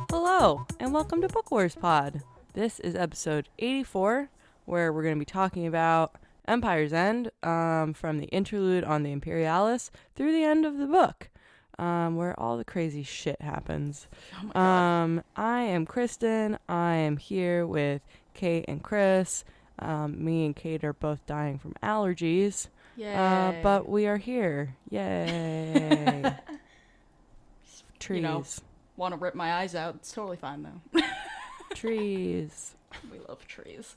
Hello, and welcome to Book Wars Pod. This is episode 84, where we're going to be talking about Empire's End, from the interlude on the Imperialis through the end of the book, where all the crazy shit happens. Oh my God. I am Kristen. I am here with Kate and Chris. Me and Kate are both dying from allergies. Yay. But we are here. Yay. Trees. You know, want to rip my eyes out. It's totally fine, though. Trees. We love trees.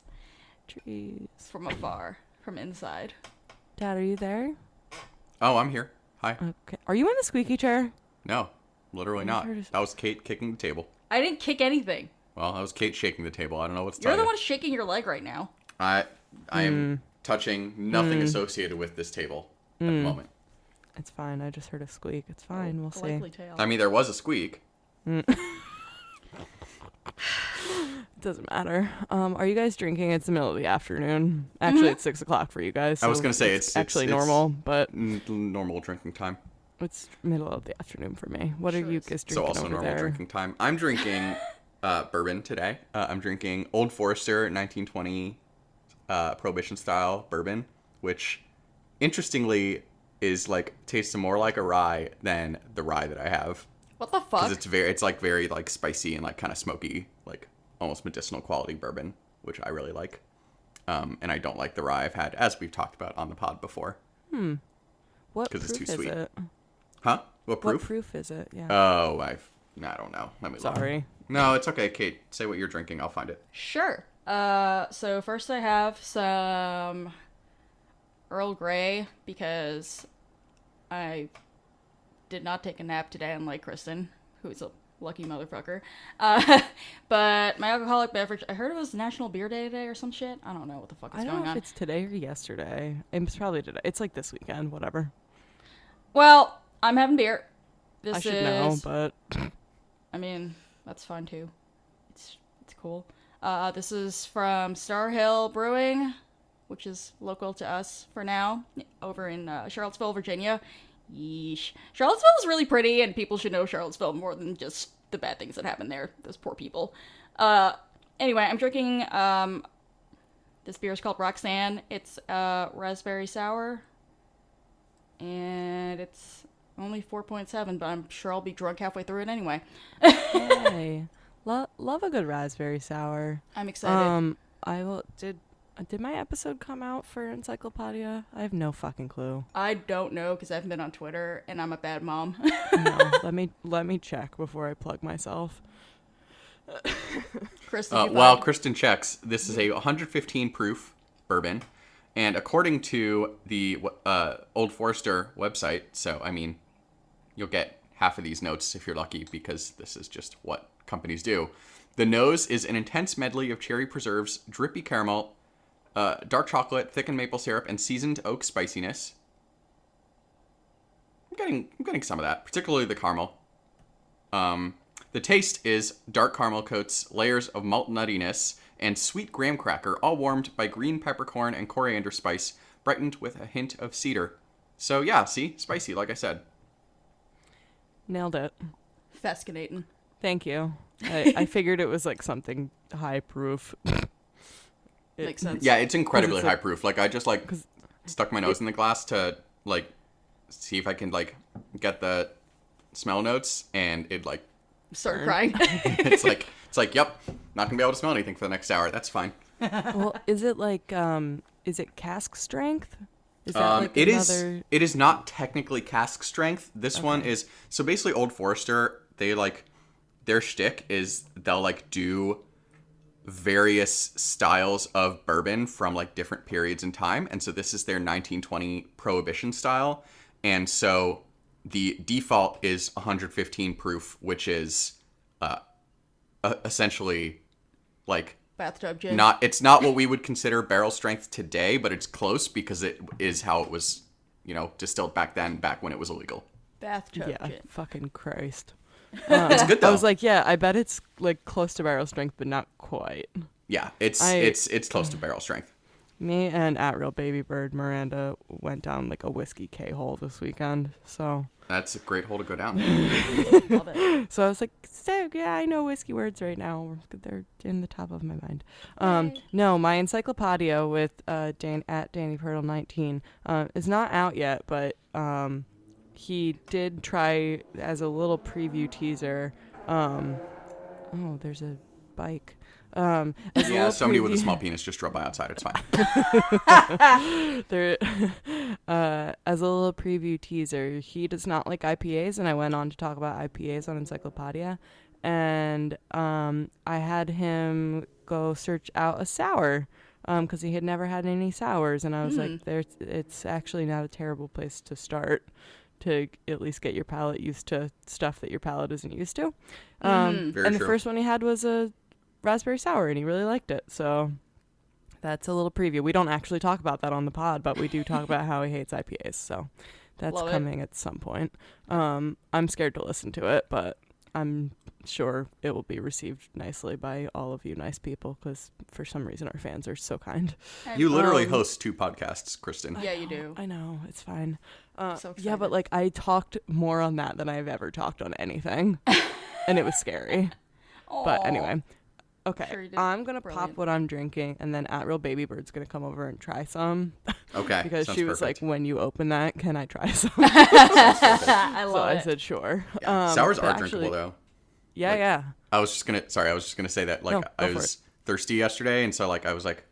Trees. From afar. From inside. Dad, are you there? Oh, I'm here. Hi. Okay. Are you in the squeaky chair? No, literally not. heard of- That was Kate kicking the table. I didn't kick anything. Well, that was Kate shaking the table. I don't know what's You're telling the you. one shaking your leg right now. I am touching nothing associated with this table at the moment. It's fine. I just heard a squeak. It's fine. We'll A see. likely tale. I mean, there was a squeak. It doesn't matter. Are you guys drinking? It's the middle of the afternoon. Actually, it's 6 o'clock for you guys. I was so gonna say it's actually it's normal, but Normal drinking time. it's middle of the afternoon for me. What are Sure you is. guys So drinking also over normal there? drinking time. I'm drinking bourbon today. I'm drinking Old Forester 1920 Prohibition style bourbon, which interestingly is like tastes more like a rye than the rye that I have. What the fuck? Because it's like very like spicy and like kind of smoky, like almost medicinal quality bourbon, which I really like. And I don't like the rye I've had, as we've talked about on the pod before. What 'Cause proof it's too is sweet. it? Huh? What proof? What proof is it? Yeah. Oh, I don't know. Let me look. Sorry. No, it's okay, Kate. Say what you're drinking. I'll find it. Sure. So first I have some Earl Grey because I did not take a nap today, unlike Kristen, who's a lucky motherfucker. But my alcoholic beverage, I heard it was National Beer Day today or some shit. I don't know what the fuck is I don't going know if on. it's today or yesterday. It's probably today. It's like this weekend. Whatever. Well, I'm having beer. This I should is, know, but I mean, that's fine too. It's cool. This is from Star Hill Brewing, which is local to us for now, over in Charlottesville, Virginia. Yeesh. Charlottesville is really pretty, and people should know Charlottesville more than just the bad things that happen there. Those poor people. Anyway, I'm drinking, this beer is called Roxanne. It's raspberry sour, and it's only 4.7, but I'm sure I'll be drunk halfway through it anyway. hey, love a good raspberry sour. I'm excited. I will. Did my episode come out for Encyclopedia? I have no fucking clue. I don't know because I haven't been on Twitter and I'm a bad mom. No, let me check before I plug myself. Chris, did you While find- Kristen checks, this is a 115 proof bourbon, and according to the Old Forester website, so I mean, you'll get half of these notes if you're lucky because this is just what companies do. The nose is an intense medley of cherry preserves, drippy caramel, dark chocolate, thickened maple syrup, and seasoned oak spiciness. I'm getting some of that, particularly the caramel. The taste is dark caramel coats, layers of malt nuttiness, and sweet graham cracker, all warmed by green peppercorn and coriander spice, brightened with a hint of cedar. So yeah, see? Spicy, like I said. Nailed it. Fascinating. Thank you. I figured it was like something high proof. Makes sense. Yeah, it's incredibly 'Cause it's high proof. Like, I just, like, 'cause stuck my nose in the glass to, like, see if I can, like, get the smell notes, and it, like, Start crying. it's like, yep, not gonna be able to smell anything for the next hour. That's fine. Well, is it like is it cask strength? Is that like It another? is not technically cask strength. This one is, so basically Old Forester, they, like, their shtick is they'll, like, do various styles of bourbon from, like, different periods in time. And so this is their 1920 Prohibition style. And so the default is 115 proof, which is essentially, like, Bathtub gin. it's not what we would consider barrel strength today, but it's close because it is how it was, distilled back then, back when it was illegal. Bathtub Yeah, gin. fucking Christ. It's good though. I was like, yeah, I bet it's like close to barrel strength, but not quite. Yeah, it's close to barrel strength. Me and at Real Baby Bird Miranda went down like a whiskey K-hole this weekend. So That's a great hole to go down. Love it. I was like, so yeah, I know whiskey words right now. They're in the top of my mind. Yay. No, my encyclopedia with Dan at Danny Purtle 19 is not out yet, but he did try as a little preview teaser. Oh, there's a bike. As a Yeah, little somebody with a preview- small penis just drove by outside. It's fine. There, as a little preview teaser, he does not like IPAs, and I went on to talk about IPAs on Encyclopedia, and I had him go search out a sour, because he had never had any sours, and I was like, it's actually not a terrible place to start to at least get your palate used to stuff that your palate isn't used to. Very And the true. first one he had was a raspberry sour, and he really liked it, so that's a little preview. We don't actually talk about that on the pod, but we do talk about how he hates IPAs, so that's Love it. coming at some point. I'm scared to listen to it, but I'm sure it will be received nicely by all of you nice people, because for some reason our fans are so kind. You literally Um, host 2 podcasts, Kristen. Yeah, you do. I know, it's fine. So Yeah, but excited. like I talked more on that than I've ever talked on anything, and it was scary. But Aw. anyway, okay, Sure you did. I'm gonna Brilliant. pop what I'm drinking, and then at Real Baby Bird's gonna come over and try some Okay. because sounds she was perfect. like, "When you open that, can I try some?" I So love I it. said, "Sure." Yeah. Sours but are actually- drinkable though. Yeah, Like, yeah. I was just gonna say that like No, go I for was thirsty yesterday, and so like I was like,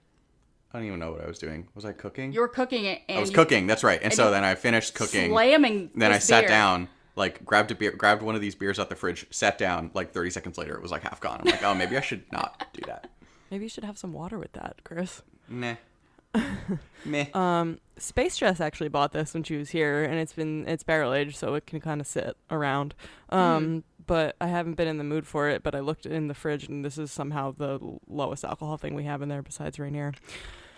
I don't even know what I was doing. Was I cooking? You were cooking it, and I was you cooking. That's right. And so you then I finished cooking. slamming. Then I this sat beer. down, like grabbed one of these beers out the fridge, sat down. Like 30 seconds later, it was like half gone. I'm like, oh, maybe I should not do that. Maybe you should have some water with that, Chris. Nah. Meh. Space Jess actually bought this when she was here, and it's barrel aged, so it can kind of sit around. But I haven't been in the mood for it. But I looked in the fridge, and this is somehow the lowest alcohol thing we have in there besides Rainier.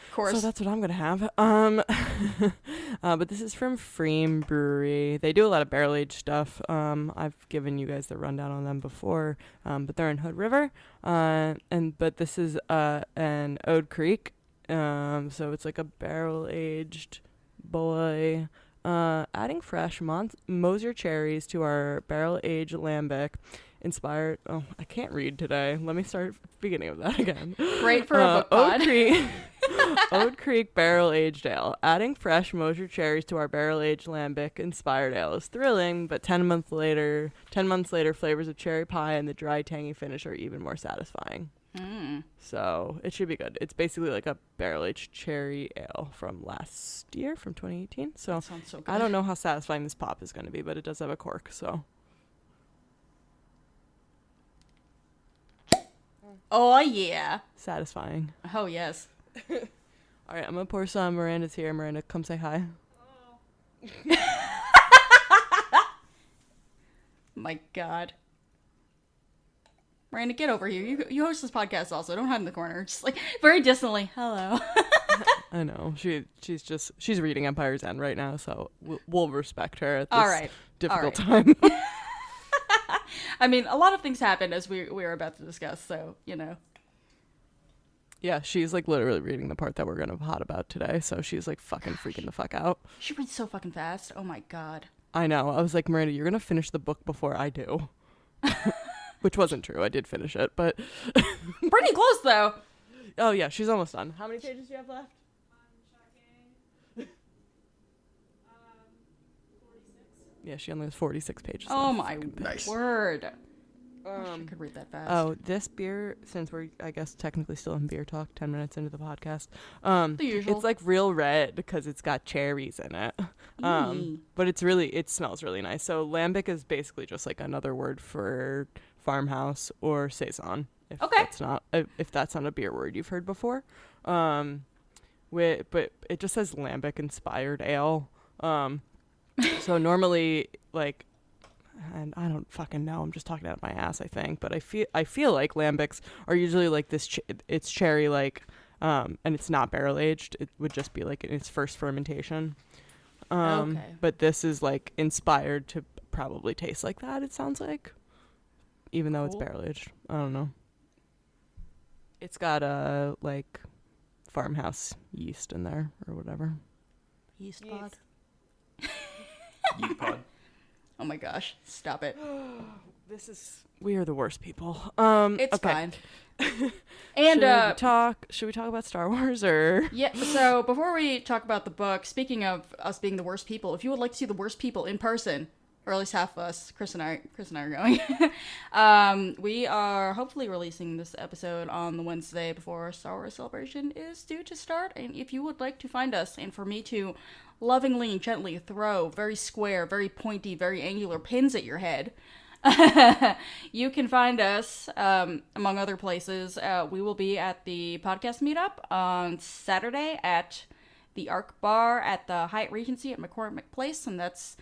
Of course. So that's what I'm gonna have. But this is from Freem Brewery. They do a lot of barrel aged stuff. I've given you guys the rundown on them before. But they're in Hood River. But this is an Ode Creek. So it's like a barrel aged boy. Adding fresh Moser cherries to our barrel aged lambic. Inspired. Oh, I can't read today. Let me start at the beginning of that again. Great for a book pod. Ode Creek, Ode Creek Barrel Aged Ale. Adding fresh Moser cherries to our barrel aged lambic inspired ale is thrilling, but 10 months later, flavors of cherry pie and the dry, tangy finish are even more satisfying. So it should be good. It's basically like a barrel aged cherry ale from last year, from 2018. So That sounds so good. I don't know how satisfying this pop is going to be, but it does have a cork. So Oh yeah. satisfying. Oh yes. All right, I'm gonna pour some. Miranda's here. Miranda, come say hi. My God. Miranda, get over here. You host this podcast also. Don't hide in the corner. Just like very distantly. Hello. I know she's reading Empire's End right now, so we'll respect her at this All right. difficult All time. I mean, a lot of things happened as we were about to discuss, so you know. Yeah, she's like literally reading the part that we're gonna pot about today, so she's like fucking freaking the fuck out. She reads so fucking fast. Oh my God. I know. I was like, Miranda, you're gonna finish the book before I do. Which wasn't true. I did finish it, but Pretty close though. oh yeah, she's almost done. How many pages do you have left? Yeah, she only has 46 pages. Oh left. my Nice. word. I wish I could read that fast. Oh, this beer, since we're, I guess, technically still in beer talk, 10 minutes into the podcast, The usual. it's like real red because it's got cherries in it. But it smells really nice. So lambic is basically just like another word for farmhouse or saison. If Okay. if that's not a beer word you've heard before. But it just says lambic inspired ale. So normally, like, and I don't fucking know, I'm just talking out of my ass, I think, but I feel like lambics are usually like this it's cherry, like, and it's not barrel aged. It would just be like in its first fermentation. Okay. But this is like inspired to probably taste like that, it sounds like. Even though it's Cool. barrel aged. I don't know. It's got a like farmhouse yeast in there or whatever. Yeast pod. Yeet pod. Oh my gosh. Stop it. We are the worst people. It's okay. fine. And should we talk about Star Wars or yeah, so before we talk about the book, speaking of us being the worst people, if you would like to see the worst people in person, or at least half of us, Chris and I are going. We are hopefully releasing this episode on the Wednesday before Star Wars Celebration is due to start. And if you would like to find us, and for me to lovingly and gently throw very square, very pointy, very angular pins at your head, you can find us, among other places. We will be at the podcast meetup on Saturday at the Arc Bar at the Hyatt Regency at McCormick Place, and that's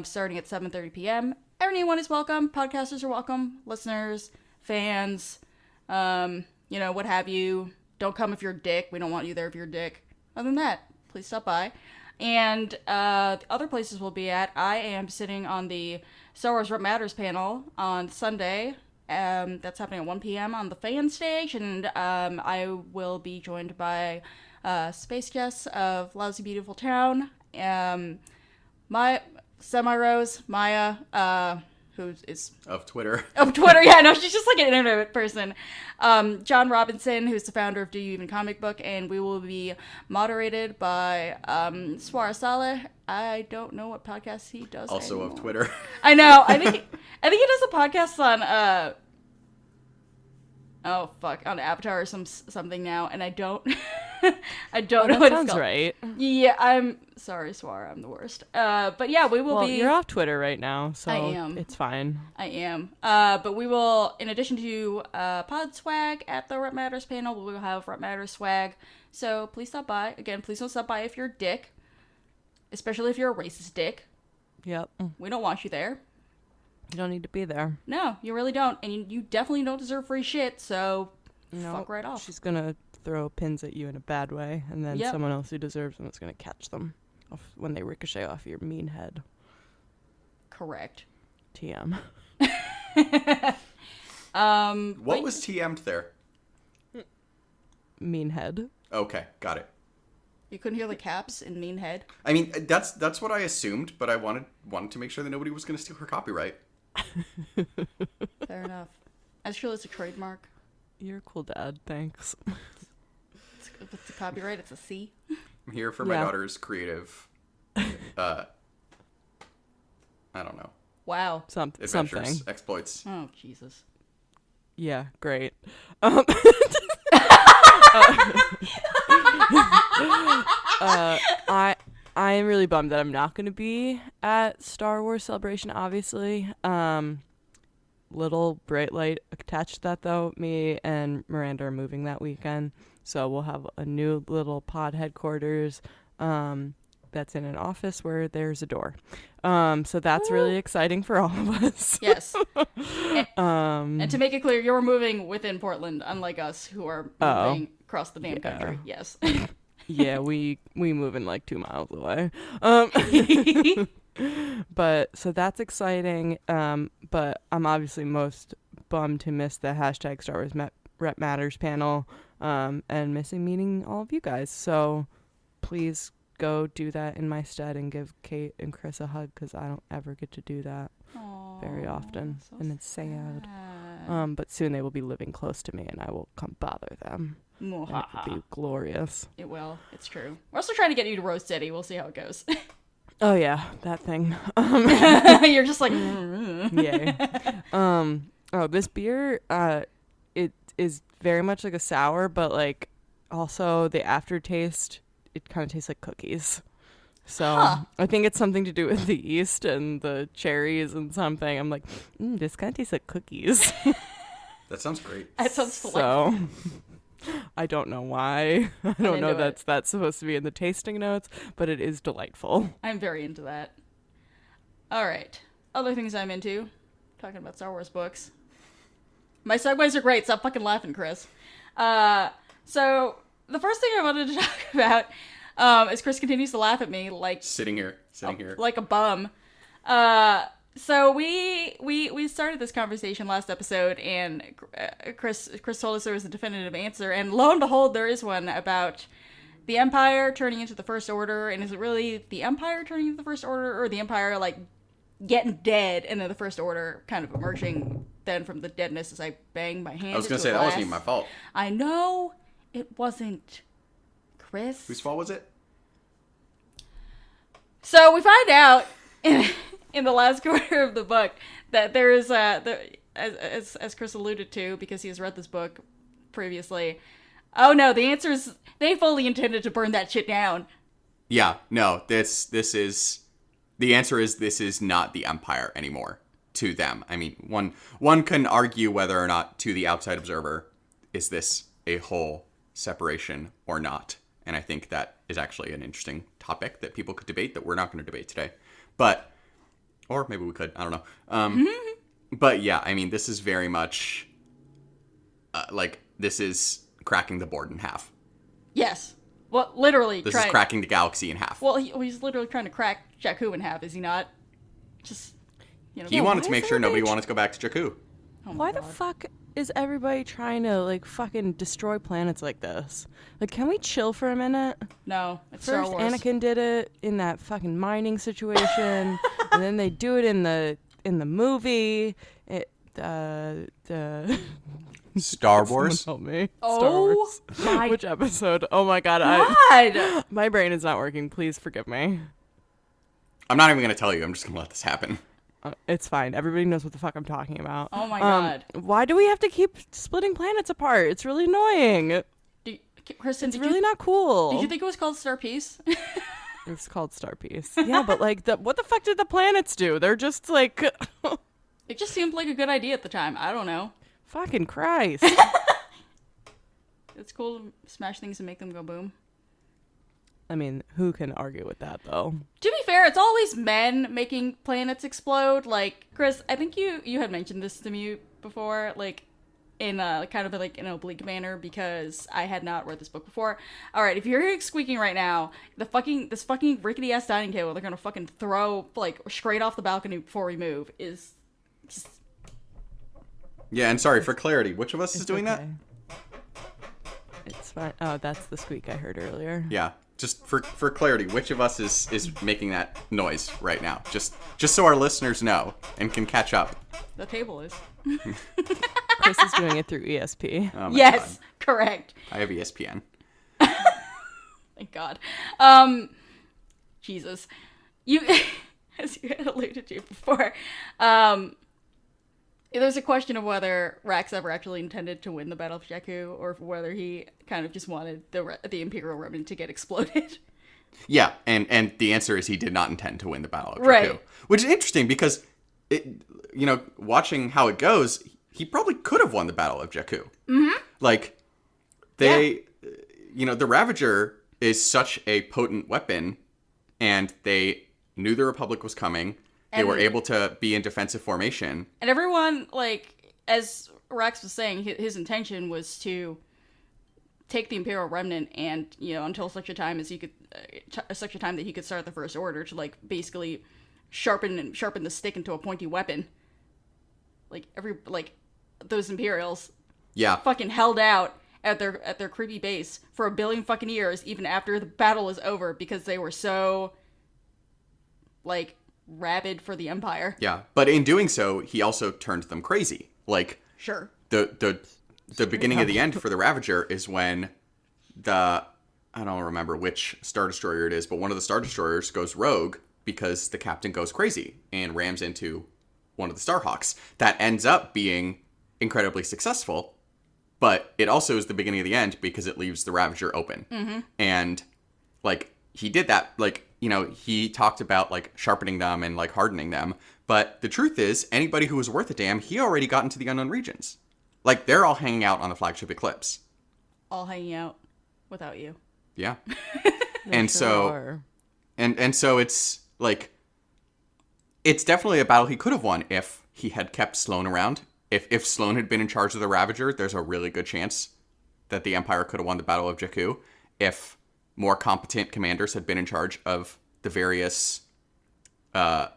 starting at 7:30 p.m. Everyone is welcome. Podcasters are welcome. Listeners, fans, what have you. Don't come if you're a dick. We don't want you there if you're a dick. Other than that, please stop by. And the other places we'll be at, I am sitting on the Star Wars What Matters panel on Sunday. That's happening at 1 p.m. on the fan stage, and I will be joined by space guests of Lousy Beautiful Town, my Semi-Rose, Maya, who is Of Twitter. Of Twitter, yeah, no, she's just like an internet person. John Robinson, who's the founder of Do You Even Comic Book, and we will be moderated by Swara Saleh. I don't know what podcast he does. Also anymore. of Twitter. I know. I think he does a podcast on on Avatar or something now, and I don't I don't know what it's sounds called. right. Yeah, I'm sorry, Swara, I'm the worst. But yeah, we will be. You're off Twitter right now, so I am. It's fine. I am. But we will, in addition to pod swag at the Rep Matters panel, we will have Rep Matters swag. So please stop by. Again, please don't stop by if you're a dick. Especially if you're a racist dick. Yep. We don't want you there. You don't need to be there. No, you really don't. And you definitely don't deserve free shit, so No, fuck right off. She's gonna throw pins at you in a bad way, and then Yep. someone else who deserves them is gonna catch them when they ricochet off your mean head. Correct. TM. What was TM'd there? Mean head. Okay, got it. You couldn't hear the caps in Mean Head? I mean, that's what I assumed, but I wanted to make sure that nobody was going to steal her copyright. Fair enough. Actually, it's a trademark. You're a cool dad. Thanks. It's a copyright. It's a C. I'm here for my Yeah. daughter's creative, I don't know, Wow. adventures, Something. exploits. Oh, Jesus. Yeah, great. I am really bummed that I'm not going to be at Star Wars Celebration, obviously. Little bright light attached to that, though. Me and Miranda are moving that weekend, so we'll have a new little pod headquarters that's in an office where there's a door. So that's really exciting for all of us. Yes. And to make it clear, you're moving within Portland, unlike us, who are moving across the damn country. Yes. Yeah, we move in like 2 miles away. But so that's exciting. But I'm obviously most bummed to miss the hashtag Star Wars Rep Matters panel, and missing meeting all of you guys. So please go do that in my stead and give Kate and Chris a hug, because I don't ever get to do that very often, so and it's sad. sad. But soon they will be living close to me, and I will come bother them. And it will be glorious. It will. It's true. We're also trying to get you to Rose City. We'll see how it goes. Oh yeah, that thing. You're just like, Yay. This beer, it is very much like a sour, but like also the aftertaste, it kind of tastes like cookies. So I think it's something to do with the yeast and the cherries and something. I'm like, this kind of tastes like cookies. That sounds great. That sounds delightful. So I don't know why. I don't know into that's supposed to be in the tasting notes, but it is delightful. I'm very into that. All right. Other things I'm into. Talking about Star Wars books. My segues are great. Stop fucking laughing, Chris. So the first thing I wanted to talk about As Chris continues to laugh at me like Sitting here. like a bum. So we started this conversation last episode, and Chris told us there was a definitive answer, and lo and behold, there is one about the Empire turning into the First Order. And is it really the Empire turning into the First Order, or the Empire like getting dead and then the First Order kind of emerging then from the deadness as I bang my hand? I was gonna say that wasn't even my fault. I know it wasn't, Chris. Whose fault was it? So we find out in the last quarter of the book that there is as Chris alluded to, because he has read this book previously. Oh no, the answer is they fully intended to burn that shit down. Yeah, no, this is the answer is this is not the Empire anymore to them. I mean, one can argue whether or not to the outside observer is this a whole separation or not. And I think that is actually an interesting topic that people could debate that we're not going to debate today. But or maybe we could, I don't know. But yeah, I mean, this is very much like this is cracking the board in half. Yes. Well, literally. This is cracking the galaxy in half. Well, he's literally trying to crack Jakku in half, is he not? Just, you know. He wanted to make sure nobody wanted to go back to Jakku. Oh my Why God. the fuck is everybody trying to, like, fucking destroy planets like this? Like, can we chill for a minute? No, it's First, Star Wars. Anakin did it in that fucking mining situation, and then they do it in the movie. Star Someone Wars? help me. Oh Star Wars. my Which episode? Oh my God. God! My brain is not working. Please forgive me. I'm not even going to tell you. I'm just going to let this happen. It's fine. Everybody knows what the fuck I'm talking about. Oh my God. Why do we have to keep splitting planets apart? It's really annoying. Kristen, It's really not cool. Did you think it was called Star Peace? It's called Star Peace. Yeah, but like, what the fuck did the planets do? They're just like, It just seemed like a good idea at the time. I don't know. fucking Christ. It's cool to smash things and make them go boom. I mean, who can argue with that though? To be fair, it's always men making planets explode. Like, Chris, I think you had mentioned this to me before, like, in a kind of like an oblique manner, because I had not read this book before. All right, if you're hearing squeaking right now, this fucking rickety ass dining table they're gonna fucking throw like straight off the balcony before we move is just. Yeah, and sorry, for clarity, which of us is doing that? It's fine. Oh, that's the squeak I heard earlier. Yeah, just for clarity, which of us is making that noise right now? Just so our listeners know and can catch up. The table is. Chris is doing it through ESP. Oh my Yes, God. correct. I have ESPN. Thank God. Jesus. You, as you had alluded to before, there's a question of whether Rax ever actually intended to win the Battle of Jakku, or whether he kind of just wanted the Imperial Remnant to get exploded. Yeah, and the answer is he did not intend to win the Battle of Jakku. Right. Which is interesting because, watching how it goes, he probably could have won the Battle of Jakku. Mm-hmm. Like, the Ravager is such a potent weapon, and they knew the Republic was coming. They were able to be in defensive formation. And everyone, like, as Rax was saying, his intention was to take the Imperial Remnant and, until such a time as he could, such a time that he could start the First Order to, like, basically sharpen the stick into a pointy weapon. Like, those Imperials. Yeah. Fucking held out at their creepy base for 1 billion fucking years, even after the battle was over, because they were so, like, rabid for the Empire. Yeah, but in doing so, he also turned them crazy. Like, Sure. The beginning of the end for the Ravager is when I don't remember which Star Destroyer it is, but one of the Star Destroyers goes rogue because the captain goes crazy and rams into one of the Starhawks. That ends up being incredibly successful, but it also is the beginning of the end because it leaves the Ravager open. Mm-hmm. And, like, he did that, like, he talked about, like, sharpening them and, like, hardening them. But the truth is, anybody who was worth a damn, he already got into the unknown regions. Like, they're all hanging out on the flagship Eclipse. All hanging out without you. Yeah. And so it's, like, it's definitely a battle he could have won if he had kept Sloane around. If Sloane had been in charge of the Ravager, there's a really good chance that the Empire could have won the Battle of Jakku. If more competent commanders had been in charge of the various Star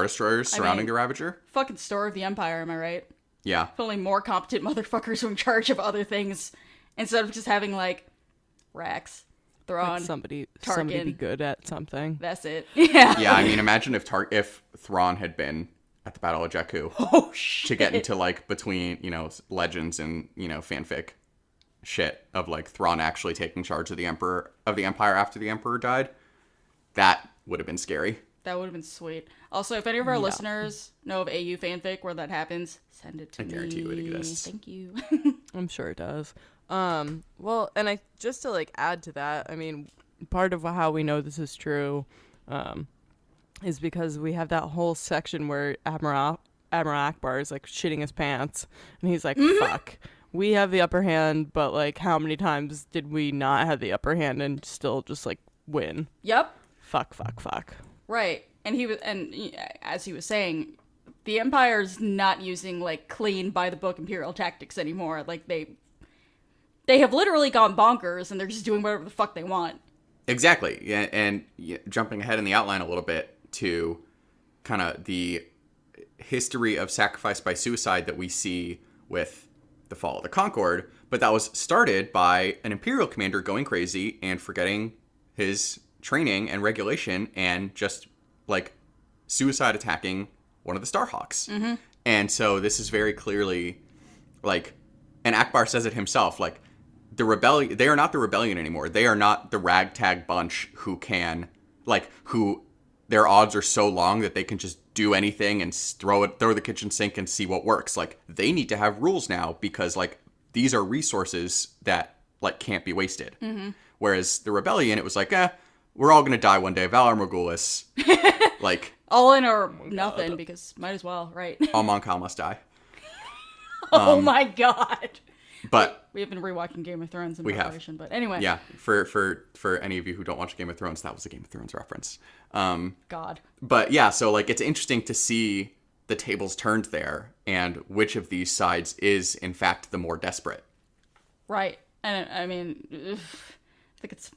Destroyers surrounding the Ravager. Fucking Store of the Empire, am I right? Yeah. If only more competent motherfuckers were in charge of other things instead of just having, like, Rax, Thrawn, Like somebody Tarkin. be good at something. That's it. Yeah. Yeah, I mean, imagine if Thrawn had been at the Battle of Jakku Oh, shit. to get into, like, between, legends and, fanfic shit of, like, Thrawn actually taking charge of the Empire after the Emperor died. That would have been scary. That would have been sweet. Also, if any of our listeners know of AU fanfic where that happens, send it to me. I guarantee you it exists. Thank you. I'm sure it does. Well, and I just to like add to that, I mean, part of how we know this is true, is because we have that whole section where Admiral Akbar is like shitting his pants, and he's like, "Fuck, we have the upper hand, but like, how many times did we not have the upper hand and still just like win? Yep. Fuck." Right. And as he was saying, the Empire's not using like clean by the book Imperial tactics anymore. Like they have literally gone bonkers and they're just doing whatever the fuck they want. Exactly. Yeah, and jumping ahead in the outline a little bit to kind of the history of sacrifice by suicide that we see with the fall of the Concorde, but that was started by an Imperial commander going crazy and forgetting his training and regulation and just like suicide attacking one of the Starhawks. Mm-hmm. And so this is very clearly like, and Akbar says it himself, like the rebellion, they are not the rebellion anymore. They are not the ragtag bunch who their odds are so long that they can just do anything and throw the kitchen sink and see what works. Like they need to have rules now because like these are resources that like can't be wasted. Mm-hmm. Whereas the rebellion, it was like, we're all gonna die one day. Valar Morghulis, like all in or nothing because might as well, right? all Mon Cal must die. Oh my god! But we have been rewatching Game of Thrones in we preparation, but anyway. Yeah, for any of you who don't watch Game of Thrones, that was a Game of Thrones reference. God. But yeah, so like it's interesting to see the tables turned there and which of these sides is in fact the more desperate. Right, and I mean, I think it's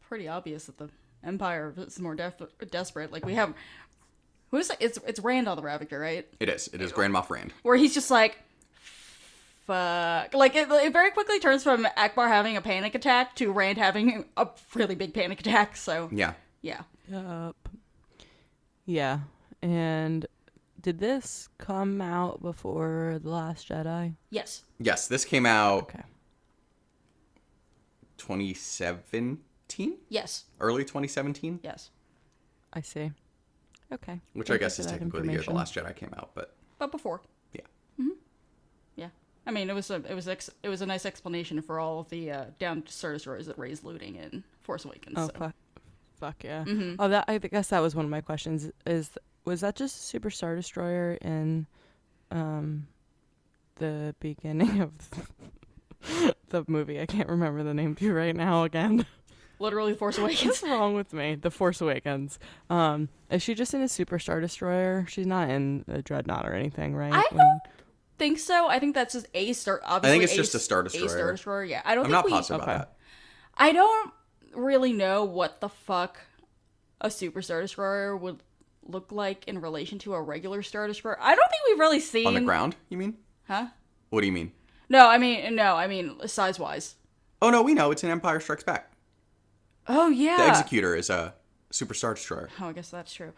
pretty obvious that the Empire is more desperate. Like we have, it's Rand on the Ravager, right? It is Grand Moff Rand. Where he's just like, fuck. Like it very quickly turns from Akbar having a panic attack to Rand having a really big panic attack. So Yeah. Yup. Yeah. And did this come out before The Last Jedi? Yes. Yes, this came out Okay. 2017? Yes. Early 2017? Yes. I see. Okay. Which Thank I guess you is for that technically the year The information. Last Jedi came out, but But before. yeah. Yeah. I mean, it was a nice explanation for all of the down Star Destroyers that Rey's looting in Force Awakens. Oh, so. fuck yeah. Mm-hmm. Oh, I guess that was one of my questions. Was that just a Super Star Destroyer in the beginning of the movie? I can't remember the name to you right now again. Literally Force Awakens. What's wrong with me? The Force Awakens. Is she just in a Super Star Destroyer? She's not in a Dreadnought or anything, right? I don't think so. I think that's just a Star. Obviously, I think it's just a Star Destroyer. A Star Destroyer. Yeah, I don't. I'm think not positive okay. about that. I don't really know what the fuck a Super Star Destroyer would look like in relation to a regular Star Destroyer. I don't think we've really seen On the ground, you mean? Huh? What do you mean? No, I mean size wise. Oh no, we know it's an Empire Strikes Back. Oh yeah. The Executor is a Super Star Destroyer. Oh, I guess that's true.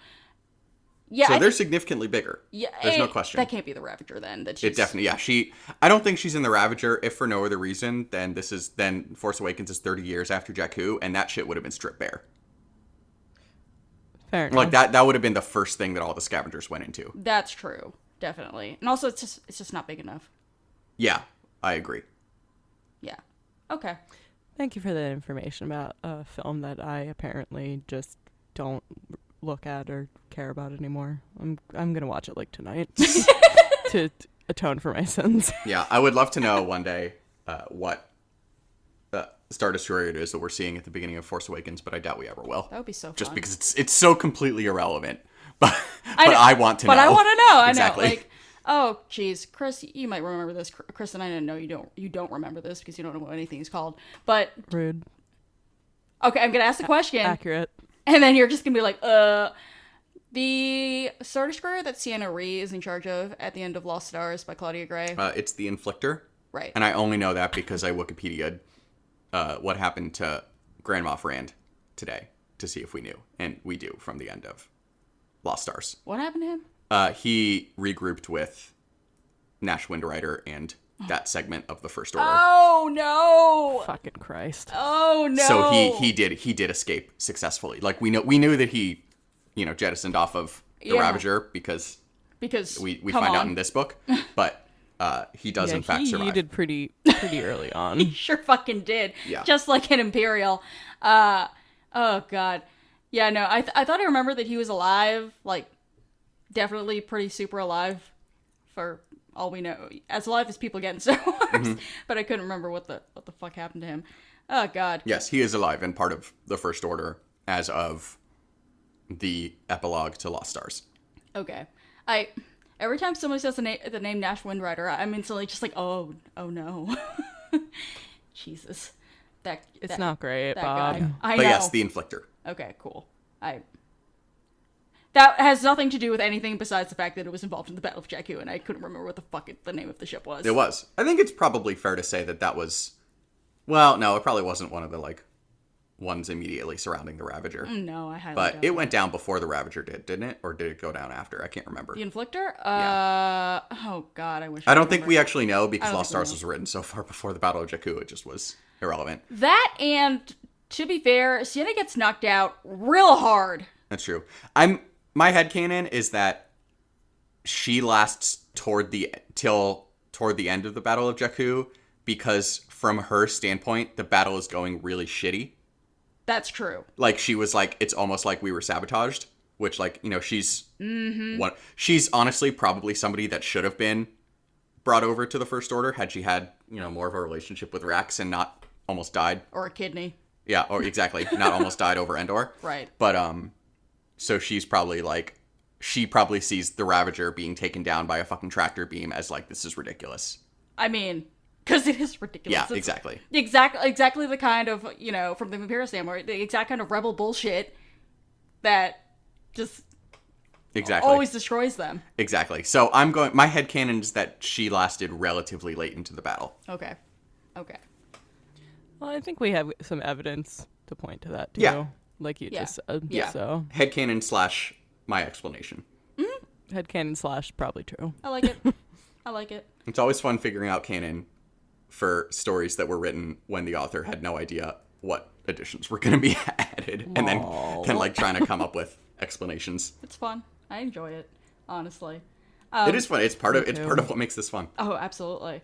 Yeah. So they're significantly bigger. Yeah. There's no question. That can't be the Ravager then. It definitely, yeah. I don't think she's in the Ravager, if for no other reason than Force Awakens is 30 years after Jakku, and that shit would have been stripped bare. Fair enough. Like that would have been the first thing that all the scavengers went into. That's true. Definitely. And also, it's just not big enough. Yeah, I agree. Yeah. Okay. Thank you for that information about a film that I apparently just don't look at or care about anymore. I'm gonna watch it like tonight to atone for my sins. Yeah, I would love to know one day what Star Destroyer it is that we're seeing at the beginning of Force Awakens, but I doubt we ever will. That would be so fun. Just because it's so completely irrelevant. But I want to know. But I want to know. Exactly. I know. Like, oh, geez, Chris, you might remember this. Chris and I know you don't remember this because you don't know what anything is called. But Rude. Okay, I'm gonna ask the question, Accurate. and then you're just gonna be like, the Star Destroyer that Sienna Rhee is in charge of at the end of Lost Stars by Claudia Gray. It's the Inflictor. Right. And I only know that because I Wikipedia'd what happened to Grand Moff Rand today to see if we knew. And we do from the end of Lost Stars. What happened to him? He regrouped with Nash Windrider and that segment of the First Order. Oh no! Fucking Christ. Oh no! So he did escape successfully. Like we knew that he, jettisoned off of the Yeah. Ravager because we come find out on. in this book, but he does in fact survive. He did pretty early on. He sure fucking did. Yeah. Just like an Imperial. Oh god. Yeah, no, I thought I remembered that he was alive, like definitely pretty super alive for all we know. As alive as people get in Star Wars. Mm-hmm. But I couldn't remember what the fuck happened to him. Oh god. Yes, he is alive and part of the First Order as of the epilogue to Lost Stars. Okay. Every time somebody says the name Nash Windrider, I'm instantly just like, oh no. Jesus. It's not great, that Bob. guy. I But know. yes, the Inflictor. Okay, cool. That has nothing to do with anything besides the fact that it was involved in the Battle of Jakku, and I couldn't remember what the fuck the name of the ship was. It was. I think it's probably fair to say that was. Well, no, it probably wasn't one of the ones immediately surrounding the Ravager. No, I highly But doubt it went down before the Ravager did, didn't it? Or did it go down after? I can't remember. The Inflictor? Yeah. Oh god, I wish I don't think remembered. we actually know because I don't Lost think we Stars know. was written so far before the Battle of Jakku, it just was irrelevant. That, and to be fair, Sienna gets knocked out real hard. That's true. My headcanon is that she lasts toward the end of the Battle of Jakku because from her standpoint, the battle is going really shitty. That's true. Like she was like, it's almost like we were sabotaged, which she's she's honestly probably somebody that should have been brought over to the First Order had she had, more of a relationship with Rax and not almost died. Or a kidney. Yeah, or exactly, not almost died over Endor. Right. But so she's probably she probably sees the Ravager being taken down by a fucking tractor beam as this is ridiculous. I mean, because it is ridiculous. Yeah, It's exactly. Exactly the kind of, from the Imperial standpoint, the exact kind of rebel bullshit that just Exactly. always destroys them. Exactly. So my headcanon is that she lasted relatively late into the battle. Okay. Well, I think we have some evidence to point to that too. Yeah. Like you Yeah. just said. Yeah. So Headcanon / my explanation. headcanon / probably true. I like it. I like it. It's always fun figuring out canon for stories that were written when the author had no idea what additions were going to be added, and then trying to come up with explanations. It's fun. I enjoy it, honestly. It is fun. It's part of too. what makes this fun. Oh, absolutely.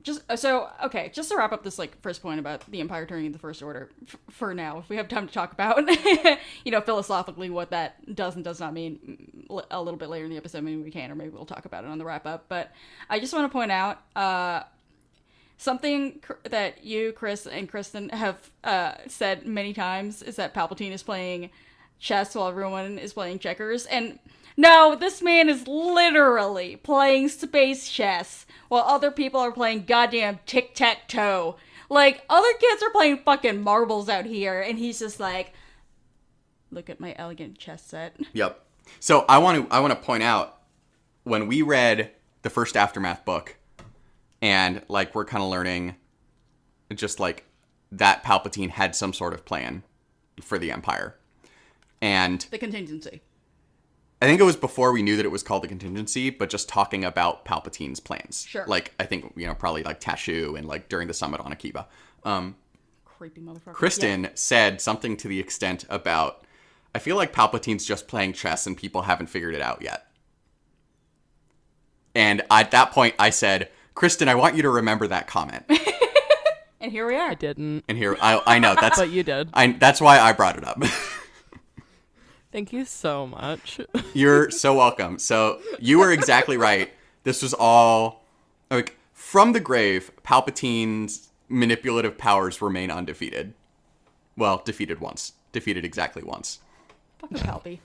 Just to wrap up this first point about the Empire turning into the First Order for now, if we have time to talk about philosophically what that does and does not mean a little bit later in the episode, maybe we can, or maybe we'll talk about it on the wrap up. But I just want to point out something that you, Chris, and Kristen have said many times is that Palpatine is playing chess while everyone is playing checkers, and no, this man is literally playing space chess while other people are playing goddamn tic-tac-toe. Other kids are playing fucking marbles out here, and he's just like, look at my elegant chess set. Yep. So I want to point out when we read the first Aftermath book, and we're kind of learning just that Palpatine had some sort of plan for the Empire, and The contingency. I think it was before we knew that it was called the contingency, but just talking about Palpatine's plans. Sure. I think, probably Tashu and during the summit on Akiba. Creepy motherfucker. Kristen said something to the extent about, I feel like Palpatine's just playing chess and people haven't figured it out yet. And at that point I said, Kristen, I want you to remember that comment. And here we are. I didn't. And here, I know, that's But you did. that's why I brought it up. Thank you so much. You're so welcome. So you were exactly right. This was all from the grave. Palpatine's manipulative powers remain undefeated. Well, defeated once. Defeated exactly once. Fucking Palpy.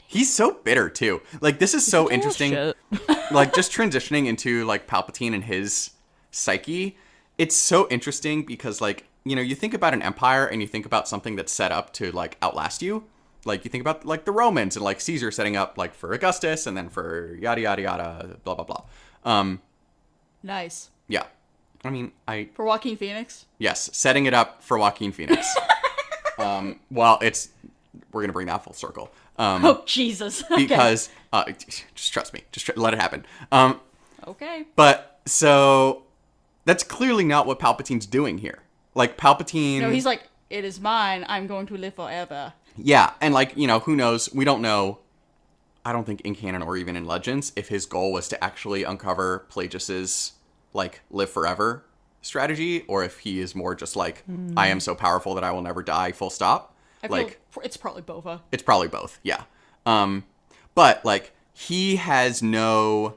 He's so bitter too. This is so interesting. Bullshit. Just transitioning into Palpatine and his psyche it's so interesting because, like, you know, you think about an empire and you think about something that's set up to, like, outlast you. Like, you think about, like, the Romans and, like, Caesar setting up, like, for Augustus and then for yada, yada, yada, blah, blah, blah. Nice. Yeah. I mean, For Joaquin Phoenix? Yes, setting it up for Joaquin Phoenix. Well, we're going to bring that full circle. Oh, Jesus. Okay. Because, just trust me. Just let it happen. Okay. But, so, that's clearly not what Palpatine's doing here. Like, Palpatine... No, he's like, it is mine. I'm going to live forever. Yeah, and, like, you know, who knows? We don't know. I don't think in canon or even in Legends, if his goal was to actually uncover Plagueis's, like, live forever strategy, or if he is more just like, I am so powerful that I will never die, full stop. I feel like it's probably both. It's probably both, yeah. But, like, he has no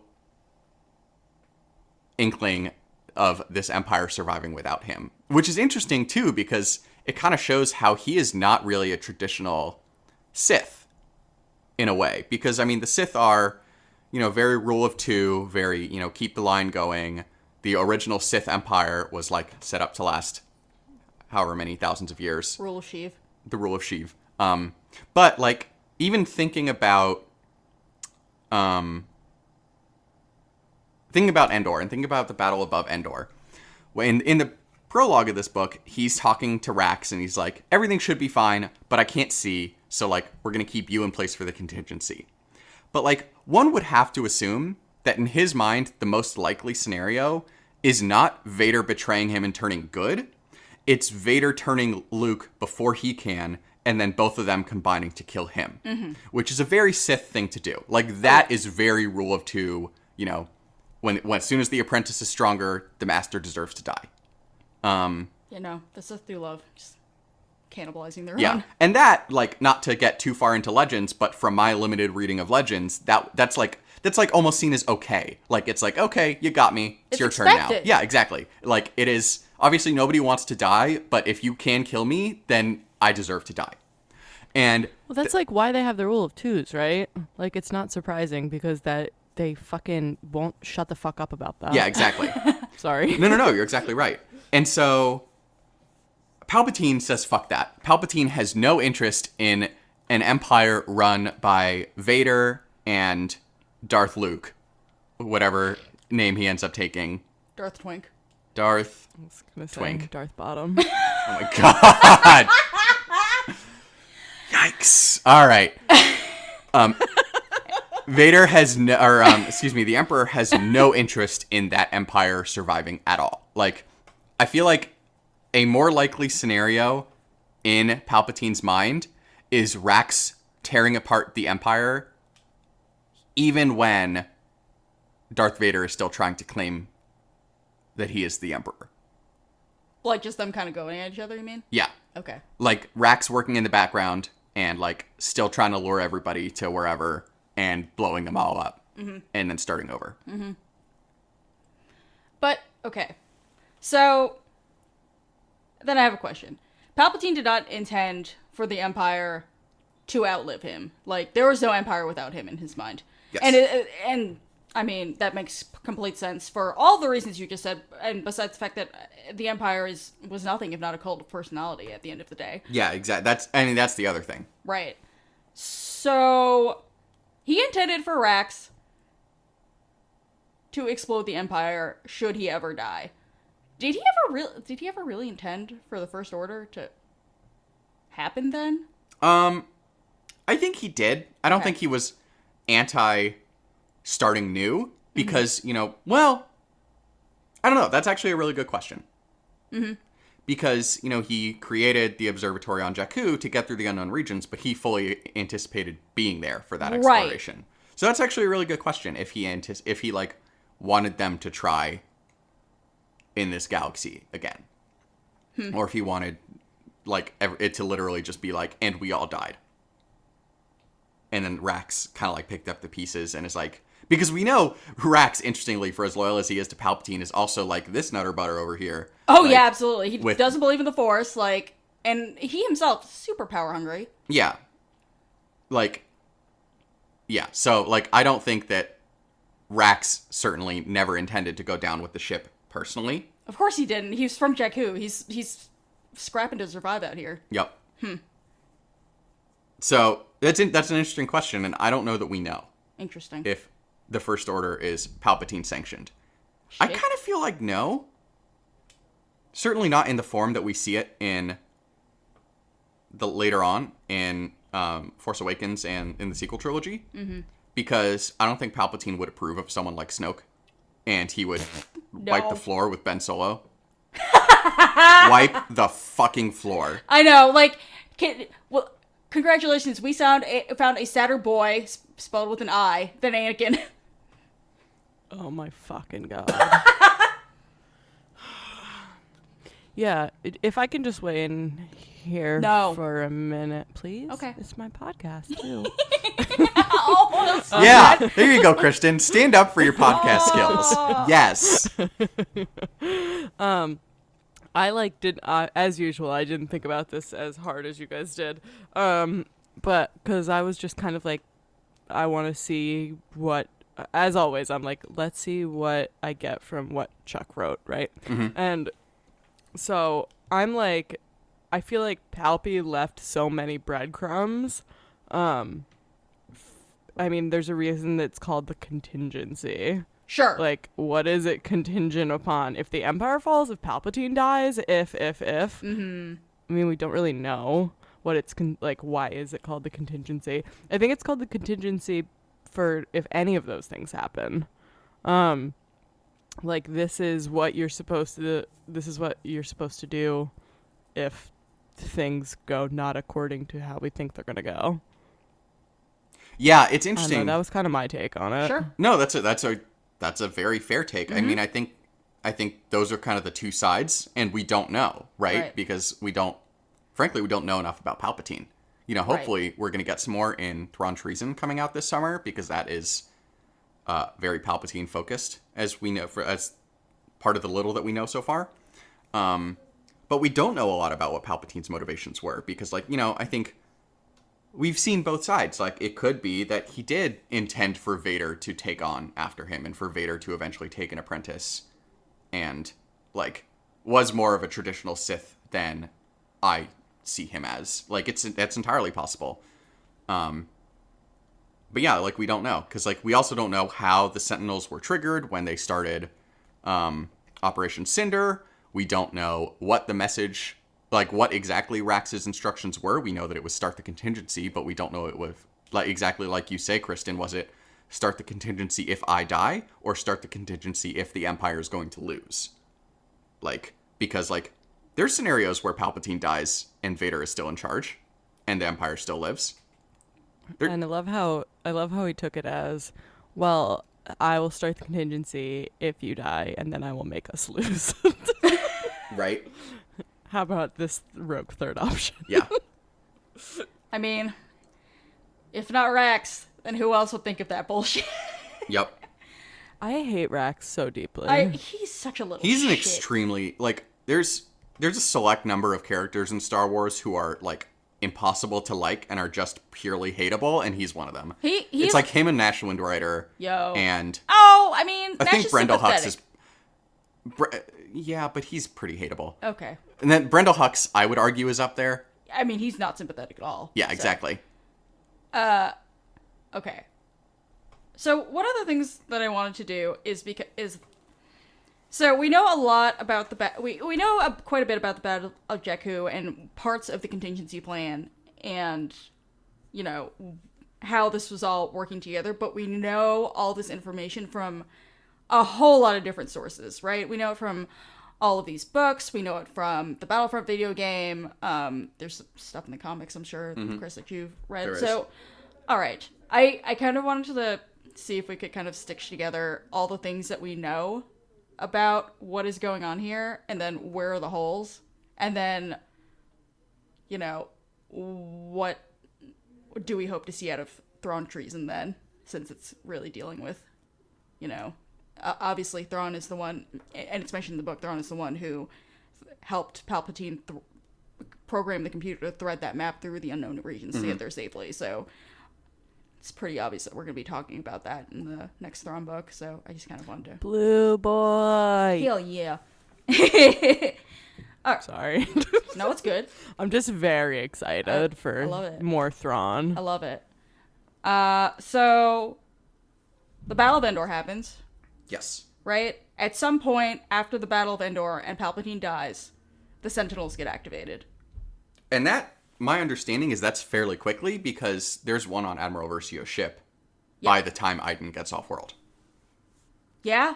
inkling of this empire surviving without him. Which is interesting, too, because it kind of shows how he is not really a traditional Sith, in a way. Because, I mean, the Sith are, you know, very rule of two, very, you know, keep the line going. The original Sith Empire was, like, set up to last however many thousands of years. Rule of Sheev. The rule of Sheev. But, like, even thinking about Endor and thinking about the battle above Endor, when in the prologue of this book, he's talking to Rax and he's like, everything should be fine, but I can't see, so, like, we're going to keep you in place for the contingency. But, like, one would have to assume that in his mind, the most likely scenario is not Vader betraying him and turning good. It's Vader turning Luke before he can, and then both of them combining to kill him. Mm-hmm. Which is a very Sith thing to do. Like, that is very rule of two, you know, when as soon as the apprentice is stronger, the master deserves to die. You know, the Sith do love just cannibalizing their Yeah, own. and that, like, not to get too far into Legends, but from my limited reading of Legends, that's like almost seen as okay. Like, it's like, okay, you got me. It's your turn now. expected. Yeah, exactly. Like, it is, obviously nobody wants to die, but if you can kill me, then I deserve to die. And Well, that's like why they have the rule of twos, right? Like, it's not surprising because that they fucking won't shut the fuck up about that. yeah, exactly. Sorry. No, you're exactly right. And so Palpatine says fuck that. Palpatine has no interest in an empire run by Vader and Darth Luke, whatever name he ends up taking. Darth Twink. Darth I was gonna say Twink. Darth Bottom. Oh my god. Yikes. All right. Vader has the Emperor has no interest in that empire surviving at all. Like, I feel like a more likely scenario in Palpatine's mind is Rax tearing apart the empire even when Darth Vader is still trying to claim that he is the Emperor. Like, just them kind of going at each other, you mean? Yeah. Okay. Like, Rax working in the background and, like, still trying to lure everybody to wherever and blowing them all up. Mm-hmm. And then starting over. Mm-hmm. But, okay. So, then I have a question. Palpatine did not intend for the Empire to outlive him. Like, there was no Empire without him in his mind. Yes. And I mean, that makes complete sense for all the reasons you just said, and besides the fact that the Empire was nothing if not a cult of personality at the end of the day. Yeah, exactly. That's the other thing. Right. So, he intended for Rax to explode the Empire should he ever die. Did he ever really intend for the First Order to happen then? I think he did. I don't think he was anti starting new because, you know, well, I don't know. That's actually a really good question. Mm-hmm. Because, you know, he created the observatory on Jakku to get through the unknown regions, but he fully anticipated being there for that exploration. Right. So that's actually a really good question if he like wanted them to try in this galaxy again. Or if he wanted like it to literally just be like, and we all died. And then Rax kind of like picked up the pieces and is like, because we know Rax, interestingly, for as loyal as he is to Palpatine, is also like this nutter butter over here. Oh, like, yeah, absolutely. He doesn't believe in the Force, like, and he himself is super power hungry. Yeah. Like, yeah. So, like, I don't think that Rax certainly never intended to go down with the ship personally. Of course he didn't. He's from Jakku. He's scrapping to survive out here. Yep. So that's an interesting question, and I don't know that we know Interesting. if the First Order is Palpatine sanctioned. I Shit. kind of feel like no. Certainly not in the form that we see it in the later on in Force Awakens and in the sequel trilogy. Mm-hmm. Because I don't think Palpatine would approve of someone like Snoke, and he would wipe the floor with Ben Solo. Wipe the fucking floor. I know, like, congratulations, we found a sadder boy, spelled with an I, than Anakin. Oh my fucking god. Yeah, if I can just weigh in here No. for a minute, please. Okay. It's my podcast, too. Oh, that's Yeah, there you go, Kristen. Stand up for your podcast skills. Yes. As usual, I didn't think about this as hard as you guys did. But because I was just kind of like, I want to see what, as always, I'm like, let's see what I get from what Chuck wrote, right? Mm-hmm. And so I'm like, I feel like Palpy left so many breadcrumbs. I mean, there's a reason that's called the contingency. Sure. Like, what is it contingent upon? If the Empire falls, if Palpatine dies, if. Mm-hmm. I mean, we don't really know what it's, why is it called the contingency? I think it's called the contingency for if any of those things happen. Like, this is what you're supposed to do if things go not according to how we think they're going to go. Yeah, it's I don't interesting. know, that was kind of my take on it. Sure. No, that's a very fair take. Mm-hmm. I mean, I think those are kind of the two sides, and we don't know, right? Because we don't know enough about Palpatine. You know, hopefully we're going to get some more in Thrawn Treason coming out this summer, because that is very Palpatine focused, as we know, as part of the little that we know so far. But we don't know a lot about what Palpatine's motivations were, because, like, you know, I think we've seen both sides. Like, it could be that he did intend for Vader to take on after him, and for Vader to eventually take an apprentice, and, like, was more of a traditional Sith than I see him as. Like, that's entirely possible. But yeah, like, we don't know, because, like, we also don't know how the Sentinels were triggered when they started Operation Cinder. We don't know what the message, like, what exactly Rax's instructions were. We know that it was start the contingency, but we don't know it was, like, exactly like you say, Kristen. Was it start the contingency if I die, or start the contingency if the Empire is going to lose? Like, because, like, there's scenarios where Palpatine dies and Vader is still in charge, and the Empire still lives. And I love how he took it as, well, I will start the contingency if you die, and then I will make us lose. Right? How about this rogue third option? Yeah. I mean, if not Rax, then who else would think of that bullshit? Yep. I hate Rax so deeply. He's such a little He's an shit. extremely, like, there's a select number of characters in Star Wars who are, like, impossible to like and are just purely hateable, and he's one of them. He's It's like him and Nash Windrider. Yo. And Oh, I mean, I Nash think is Brendel Hux sympathetic. is... Yeah, but he's pretty hateable. Okay. And then Brendel Hux, I would argue, is up there. I mean, he's not sympathetic at all. Yeah, so. exactly. Okay. So one of the things that I wanted to do is so we know a lot about we know quite a bit about the Battle of Jakku and parts of the contingency plan, and you know how this was all working together. But we know all this information from a whole lot of different sources, right? We know it from all of these books. We know it from the Battlefront video game. There's some stuff in the comics, I'm sure, Chris, that you've read. There is. So, all right. I kind of wanted to see if we could kind of stitch together all the things that we know about what is going on here, and then where are the holes, and then, you know, what do we hope to see out of Thrawn Treason then, since it's really dealing with, you know, obviously Thrawn is the one, and it's mentioned in the book, Thrawn is the one who helped Palpatine program the computer to thread that map through the unknown regions to get there safely, so it's pretty obvious that we're going to be talking about that in the next Thrawn book, so I just kind of wanted to... Blue boy. Hell yeah. Sorry. No, it's good. I'm just very excited for I love it. more Thrawn. I love it. So the Battle of Endor happens, Yes. right? At some point after the Battle of Endor and Palpatine dies, the Sentinels get activated. And that, my understanding is that's fairly quickly because there's one on Admiral Versio's ship by the time Iden gets off world. Yeah?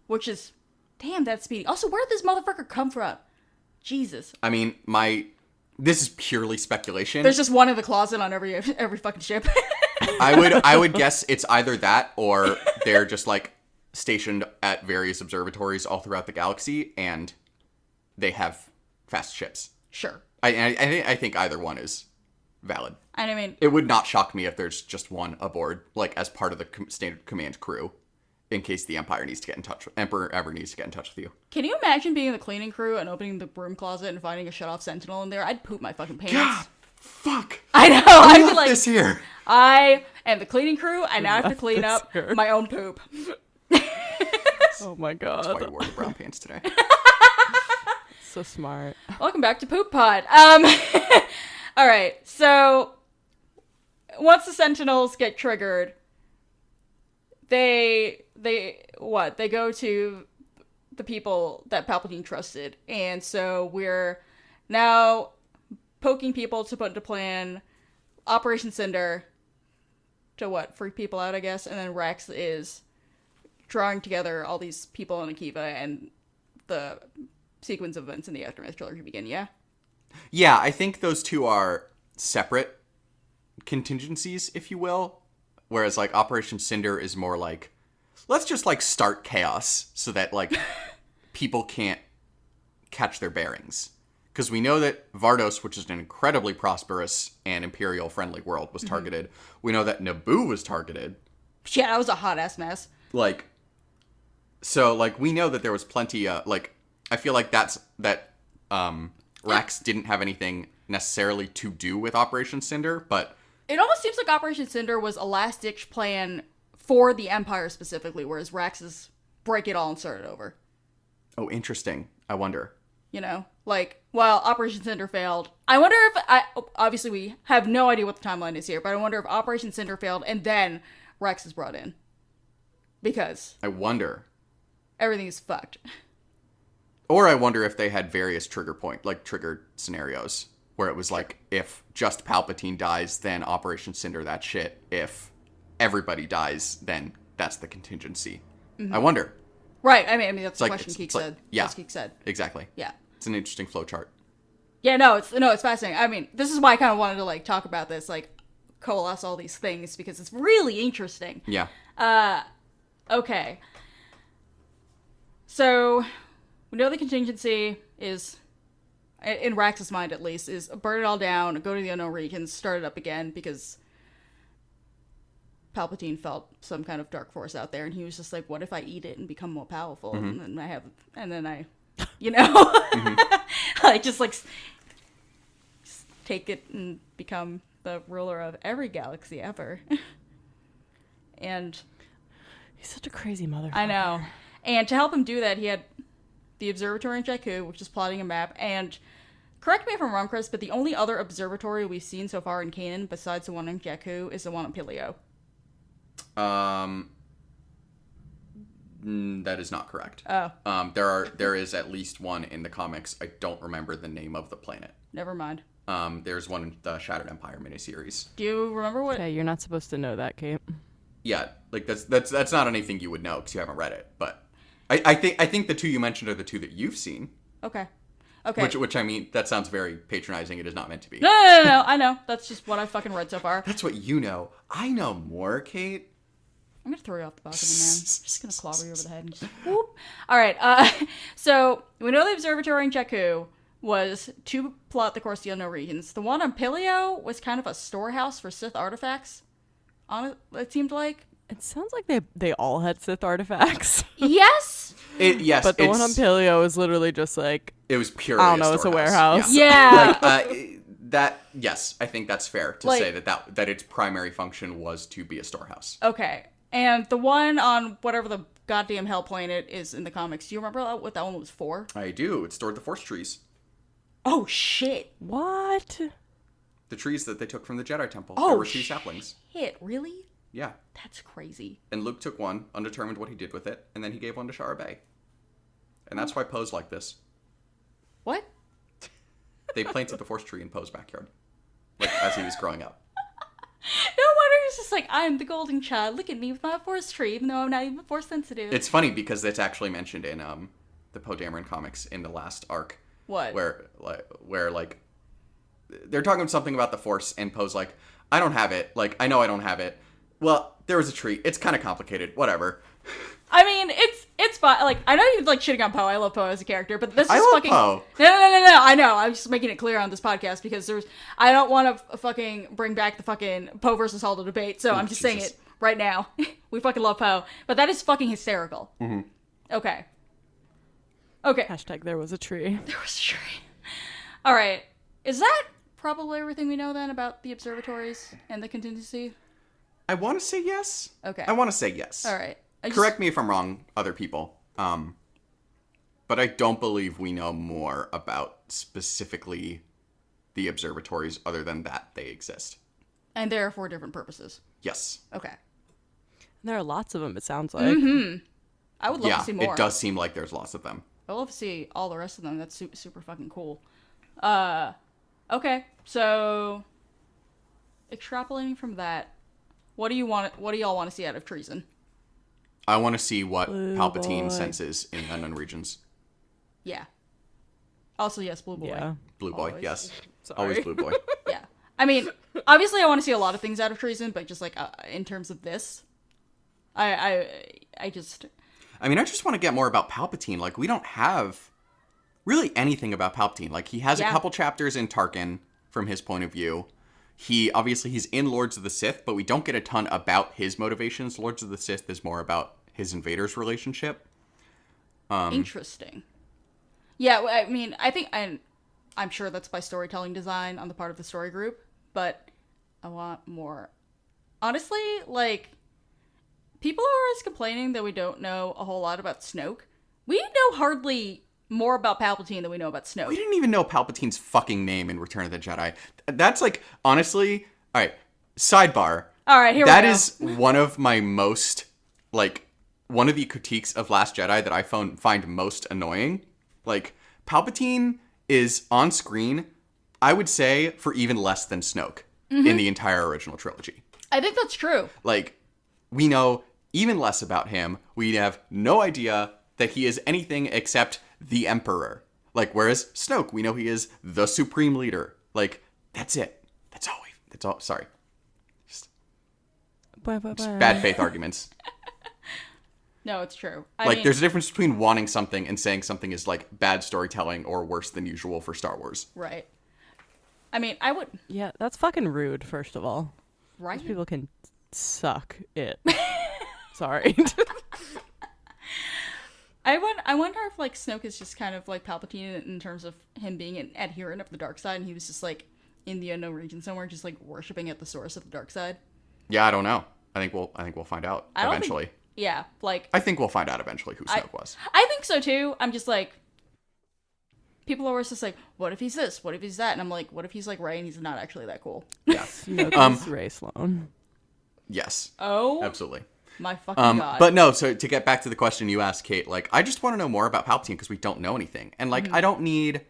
Which is, damn, that's speedy. Also, where did this motherfucker come from? Jesus. I mean, this is purely speculation. There's just one in the closet on every fucking ship. I would guess it's either that or they're just like stationed at various observatories all throughout the galaxy and they have fast ships. Sure. I think either one is valid. And I mean, It would not shock me if there's just one aboard, like as part of the standard command crew, in case the Emperor ever needs to get in touch with you. can you imagine being in the cleaning crew and opening the broom closet and finding a shut-off Sentinel in there? I'd poop my fucking pants. God, fuck. I know. I I'd be love like, this here. I am the cleaning crew, and now I have to clean this up here. my own poop. Oh my god. That's why you wore the brown pants today. So smart. Welcome back to Poop Pod. All right. So once the Sentinels get triggered, they go to the people that Palpatine trusted, and so we're now poking people to put into plan Operation Cinder to freak people out, I guess, and then Rex is drawing together all these people in Akiva, and the sequence of events in the Aftermath trilogy begin. Yeah. Yeah, I think those two are separate contingencies, if you will. Whereas, like, Operation Cinder is more like, let's just, like, start chaos so that, like, people can't catch their bearings. Because we know that Vardos, which is an incredibly prosperous and Imperial-friendly world, was targeted. We know that Naboo was targeted. Yeah, that was a hot-ass mess. Like, so, like, we know that there was plenty, like, I feel like Rex didn't have anything necessarily to do with Operation Cinder, but It almost seems like Operation Cinder was a last-ditch plan for the Empire specifically, whereas Rex is break it all and start it over. oh, interesting. I wonder. You know? Like, while Operation Cinder failed, I wonder if, obviously we have no idea what the timeline is here, but I wonder if Operation Cinder failed and then Rex is brought in. Because I wonder. everything is fucked. Or I wonder if they had various triggered scenarios where it was like, if just Palpatine dies, then Operation Cinder that shit. If everybody dies, then that's the contingency. I wonder. Right, I mean that's the like- question Keek it's like- said. yeah. That's Keek said. Exactly. Yeah. It's an interesting flowchart. Yeah, no, it's fascinating. I mean, this is why I kind of wanted to, like, talk about this, like, coalesce all these things, because it's really interesting. Yeah. Okay. So, we know the contingency is, in Rax's mind at least, is burn it all down, go to the unknown regions, start it up again, because Palpatine felt some kind of dark force out there, and he was just like, what if I eat it and become more powerful? And then I, you know, like, just take it and become the ruler of every galaxy ever. And He's such a crazy motherfucker. I know. And to help him do that, he had the observatory in Jakku, which is plotting a map. And correct me if I'm wrong, Chris, but the only other observatory we've seen so far in Kanan, besides the one in Jakku, is the one on Pilio. That is not correct. Oh, There is at least one in the comics. I don't remember the name of the planet. never mind. There's one in the Shattered Empire miniseries. Do you remember what? Okay, you're not supposed to know that, Kate. Yeah, like that's not anything you would know because you haven't read it. But I think the two you mentioned are the two that you've seen. Okay. Okay. Which I mean, that sounds very patronizing. It is not meant to be. No. I know. That's just what I fucking read so far. That's what you know. I know more, Kate. I'm gonna throw you off the balcony, man. I'm just gonna clobber you over the head and just whoop. All right. So we know the observatory in Jakku was to plot the course of the unknown regions. The one on Pilio was kind of a storehouse for Sith artifacts. It seemed like. It sounds like they all had Sith artifacts. Yes. Yes, But the one on Paleo is literally just like, it was purely. I don't know, it's a warehouse. Yeah. Yes, I think that's fair to Like- say that its primary function was to be a storehouse. Okay. And the one on whatever the goddamn hell planet is in the comics, do you remember what that one was for? I do. It stored the Force trees. Oh, shit. What? The trees that they took from the Jedi Temple. Oh, there were 2 saplings. Shit, really? Yeah. That's crazy. And Luke took one, undetermined what he did with it, and then he gave one to Shara Bay. And that's why Poe's like this. What? They planted the Force tree in Poe's backyard. Like, as he was growing up. No wonder he's just like, I'm the golden child. Look at me with my force tree, even though I'm not even force sensitive. It's funny because it's actually mentioned in the Poe Dameron comics in the last arc. What? Where they're talking something about the Force, and Poe's like, I don't have it. Like, I know I don't have it. Well, there was a tree. It's kind of complicated. Whatever. I mean, it's fine. Like, I know you're like shitting on Poe. I love Poe as a character, but this is love fucking Poe. No. I know. I'm just making it clear on this podcast because I don't want to fucking bring back the fucking Poe versus Holdo debate. So I'm just saying Jesus. it right now. We fucking love Poe, but that is fucking hysterical. Mm-hmm. Okay. Hashtag there was a tree. There was a tree. All right. Is that probably everything we know then about the observatories and the contingency? I want to say yes. Okay. I want to say yes. All right. Correct me if I'm wrong, other people. But I don't believe we know more about specifically the observatories other than that they exist. And they're for different purposes. Yes. Okay. There are lots of them, it sounds like. Mm-hmm. I would love to see more. It does seem like there's lots of them. I'd love to see all the rest of them. That's super fucking cool. Okay. So, extrapolating from that, what do y'all want to see out of treason? I want to see what Blue Palpatine boy. senses in unknown regions. Yeah. Also, yes, Blue Boy. Yeah. Blue boy, Always. yes. Sorry. Always blue boy. Yeah. I mean, obviously, I want to see a lot of things out of treason, but just like in terms of this, I just. I mean, I just want to get more about Palpatine. Like, we don't have really anything about Palpatine. Like, he has a couple chapters in Tarkin from his point of view. He's in Lords of the Sith, but we don't get a ton about his motivations. Lords of the Sith is more about his invaders relationship. Interesting. Yeah, I mean, I think I'm sure that's by storytelling design on the part of the story group, but I want more. Honestly, like, people are always complaining that we don't know a whole lot about Snoke. We know hardly more about Palpatine than we know about Snoke. We didn't even know Palpatine's fucking name in Return of the Jedi. That's like, honestly, all right, sidebar. All right, here we go. That is one of my most, like, one of the critiques of Last Jedi that I find most annoying. Like, Palpatine is on screen, I would say, for even less than Snoke in the entire original trilogy. I think that's true. Like, we know even less about him. We have no idea that he is anything except the Emperor. Like, whereas Snoke, we know he is the Supreme Leader. Like, that's it. That's all. Sorry. Just bad faith arguments. No, it's true. There's a difference between wanting something and saying something is, like, bad storytelling or worse than usual for Star Wars. Right. I mean, I would. Yeah, that's fucking rude, first of all. Right? Those people can suck it. Sorry. I wonder if, like, Snoke is just kind of like Palpatine in terms of him being an adherent of the dark side, and he was just, like, in the unknown region somewhere, just, like, worshipping at the source of the dark side. Yeah, I don't know. I think we'll find out eventually. Yeah, like, I think we'll find out eventually who Snoke was. I think so too. I'm just like, people are always just like, what if he's this? What if he's that? And I'm like, what if he's like Rey and he's not actually that cool? Yeah. Snoke is Ray Sloan. Yes. Oh, Absolutely. my fucking god. But no, so to get back to the question you asked, Kate, like, I just want to know more about Palpatine because we don't know anything. And, like, I don't need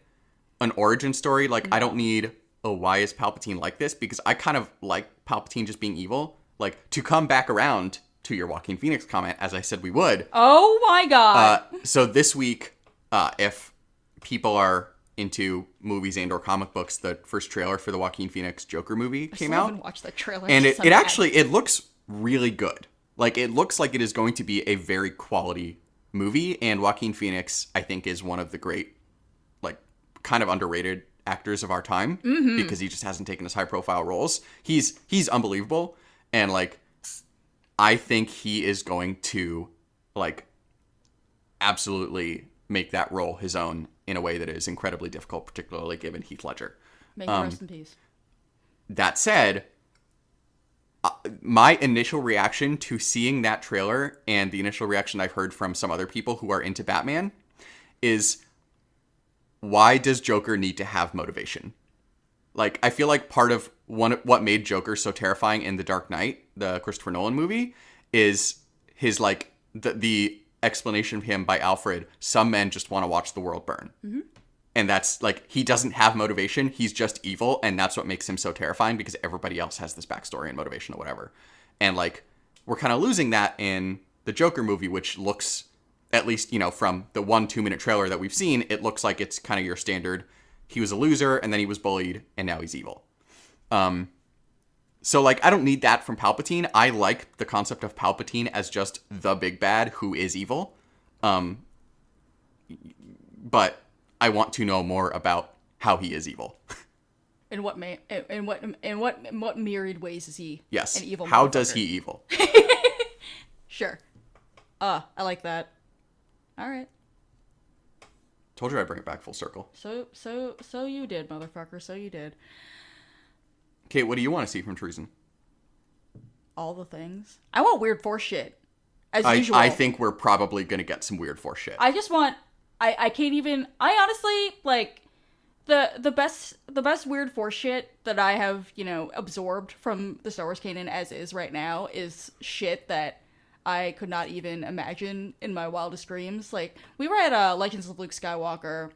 an origin story. Like, I don't need, why is Palpatine like this? Because I kind of like Palpatine just being evil. Like, to come back around to your Joaquin Phoenix comment, as I said we would. Oh my god. So this week, if people are into movies and or comic books, the first trailer for the Joaquin Phoenix Joker movie came I out. haven't watched that trailer. And It's it so bad. actually, it looks really good. Like, it looks like it is going to be a very quality movie. And Joaquin Phoenix, I think, is one of the great, like, kind of underrated actors of our time. Because he just hasn't taken as high profile roles. He's unbelievable. And, like, I think he is going to, like, absolutely make that role his own in a way that is incredibly difficult, particularly given Heath Ledger. May he rest in peace. That said, my initial reaction to seeing that trailer and the initial reaction I've heard from some other people who are into Batman is, why does Joker need to have motivation? Like, I feel like part of what made Joker so terrifying in The Dark Knight, the Christopher Nolan movie, is his, like, the explanation of him by Alfred, some men just want to watch the world burn. Mm-hmm. And that's, like, he doesn't have motivation. He's just evil, and that's what makes him so terrifying, because everybody else has this backstory and motivation or whatever. And, like, we're kind of losing that in the Joker movie, which looks, at least, you know, from the 1-2 minute trailer that we've seen, it looks like it's kind of your standard, he was a loser, and then he was bullied, and now he's evil. So, like, I don't need that from Palpatine. I like the concept of Palpatine as just the big bad who is evil. But I want to know more about how he is evil. In what myriad ways is he Yes. an evil How motherfucker? does he evil? Sure. I like that. All right. Told you I'd bring it back full circle. So you did, motherfucker. So you did. Kate, what do you want to see from Treason? All the things. I want weird Force shit. As usual. I think we're probably going to get some weird Force shit. I just want... I can't even... I honestly, like... The best weird Force shit that I have, you know, absorbed from the Star Wars canon as is right now is shit that I could not even imagine in my wildest dreams. Like, we were at Legends of Luke Skywalker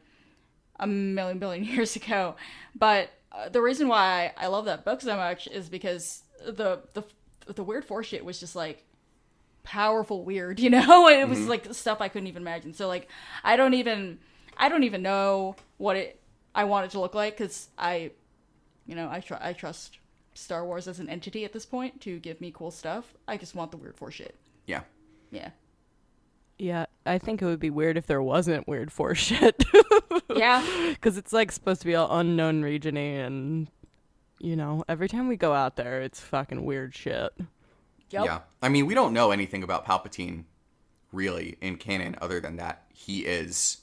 a million years ago, but the reason why I love that book so much is because the weird Force shit was just, like, powerful weird, you know? It was, like, stuff I couldn't even imagine. So, like, I don't even know what I want it to look like, because I trust Star Wars as an entity at this point to give me cool stuff. I just want the weird Force shit. Yeah. Yeah. Yeah, I think it would be weird if there wasn't weird Force shit. Yeah. Because it's, like, supposed to be all unknown region-y, and, you know, every time we go out there, it's fucking weird shit. Yep. Yeah. I mean, we don't know anything about Palpatine, really, in canon, other than that he is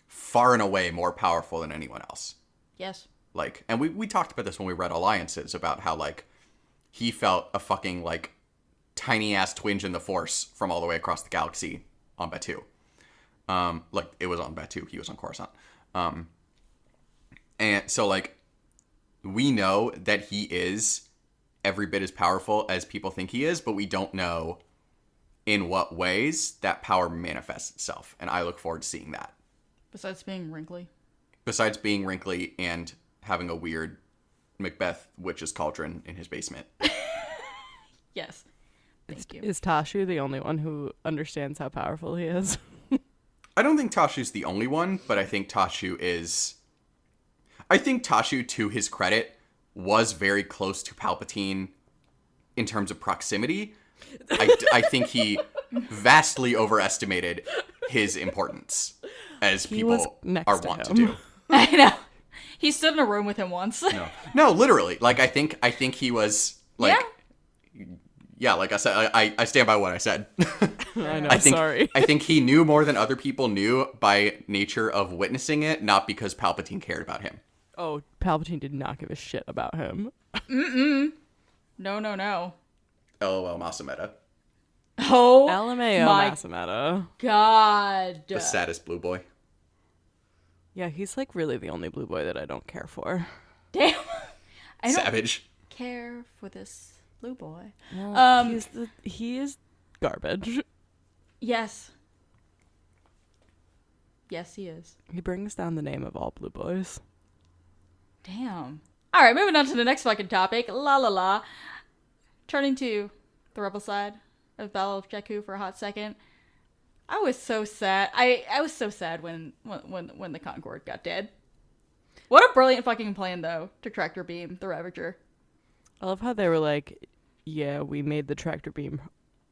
far and away more powerful than anyone else. Yes. Like, and we talked about this when we read Alliances, about how, like, he felt a fucking, like, tiny-ass twinge in the Force from all the way across the galaxy on Batuu. Like, it was on Batuu. He was on Coruscant. And so, like, we know that he is every bit as powerful as people think he is, but we don't know in what ways that power manifests itself. And I look forward to seeing that. Besides being wrinkly. Besides being wrinkly and having a weird Macbeth witch's cauldron in his basement. Yes. Thank you. Is Tashu the only one who understands how powerful he is? I don't think Tashu's the only one, but I think Tashu, to his credit, was very close to Palpatine in terms of proximity. I think he vastly overestimated his importance, as people are wont to do. I know. He stood in a room with him once. No, literally. Like, I think he was, like... Yeah, like I said, I stand by what I said. I know, sorry. I think he knew more than other people knew by nature of witnessing it, not because Palpatine cared about him. Oh, Palpatine did not give a shit about him. No. LOL Masameta. Oh, LMAO my Masameta. God. The saddest blue boy. Yeah, he's, like, really the only blue boy that I don't care for. Damn. I don't Savage. care for this blue boy. Well, he is garbage. Yes. Yes, he is. He brings down the name of all blue boys. Damn. All right, moving on to the next fucking topic. La la la. Turning to the rebel side of Battle of Jakku for a hot second. I was so sad. I was so sad when the Concorde got dead. What a brilliant fucking plan, though, to tractor beam the Ravager. I love how they were like, yeah, we made the tractor beam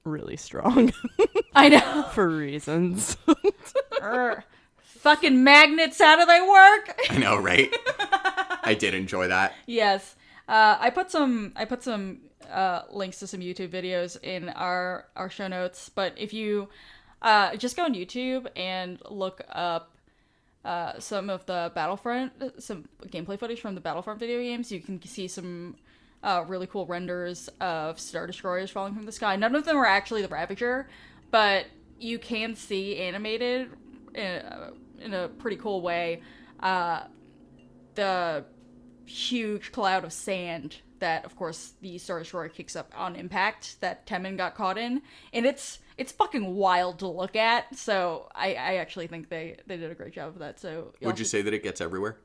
really strong. I know. For reasons. Fucking magnets, how do they work? I know, right? I did enjoy that. Yes. I put some links to some YouTube videos in our show notes, but if you just go on YouTube and look up some of the Battlefront, some gameplay footage from the Battlefront video games, you can see some really cool renders of Star Destroyers falling from the sky. None of them are actually the Ravager, but you can see animated in a pretty cool way the huge cloud of sand that, of course, the Star Destroyer kicks up on impact that Temmin got caught in. And it's fucking wild to look at, so I actually think they did a great job of that. So would you say that it gets everywhere?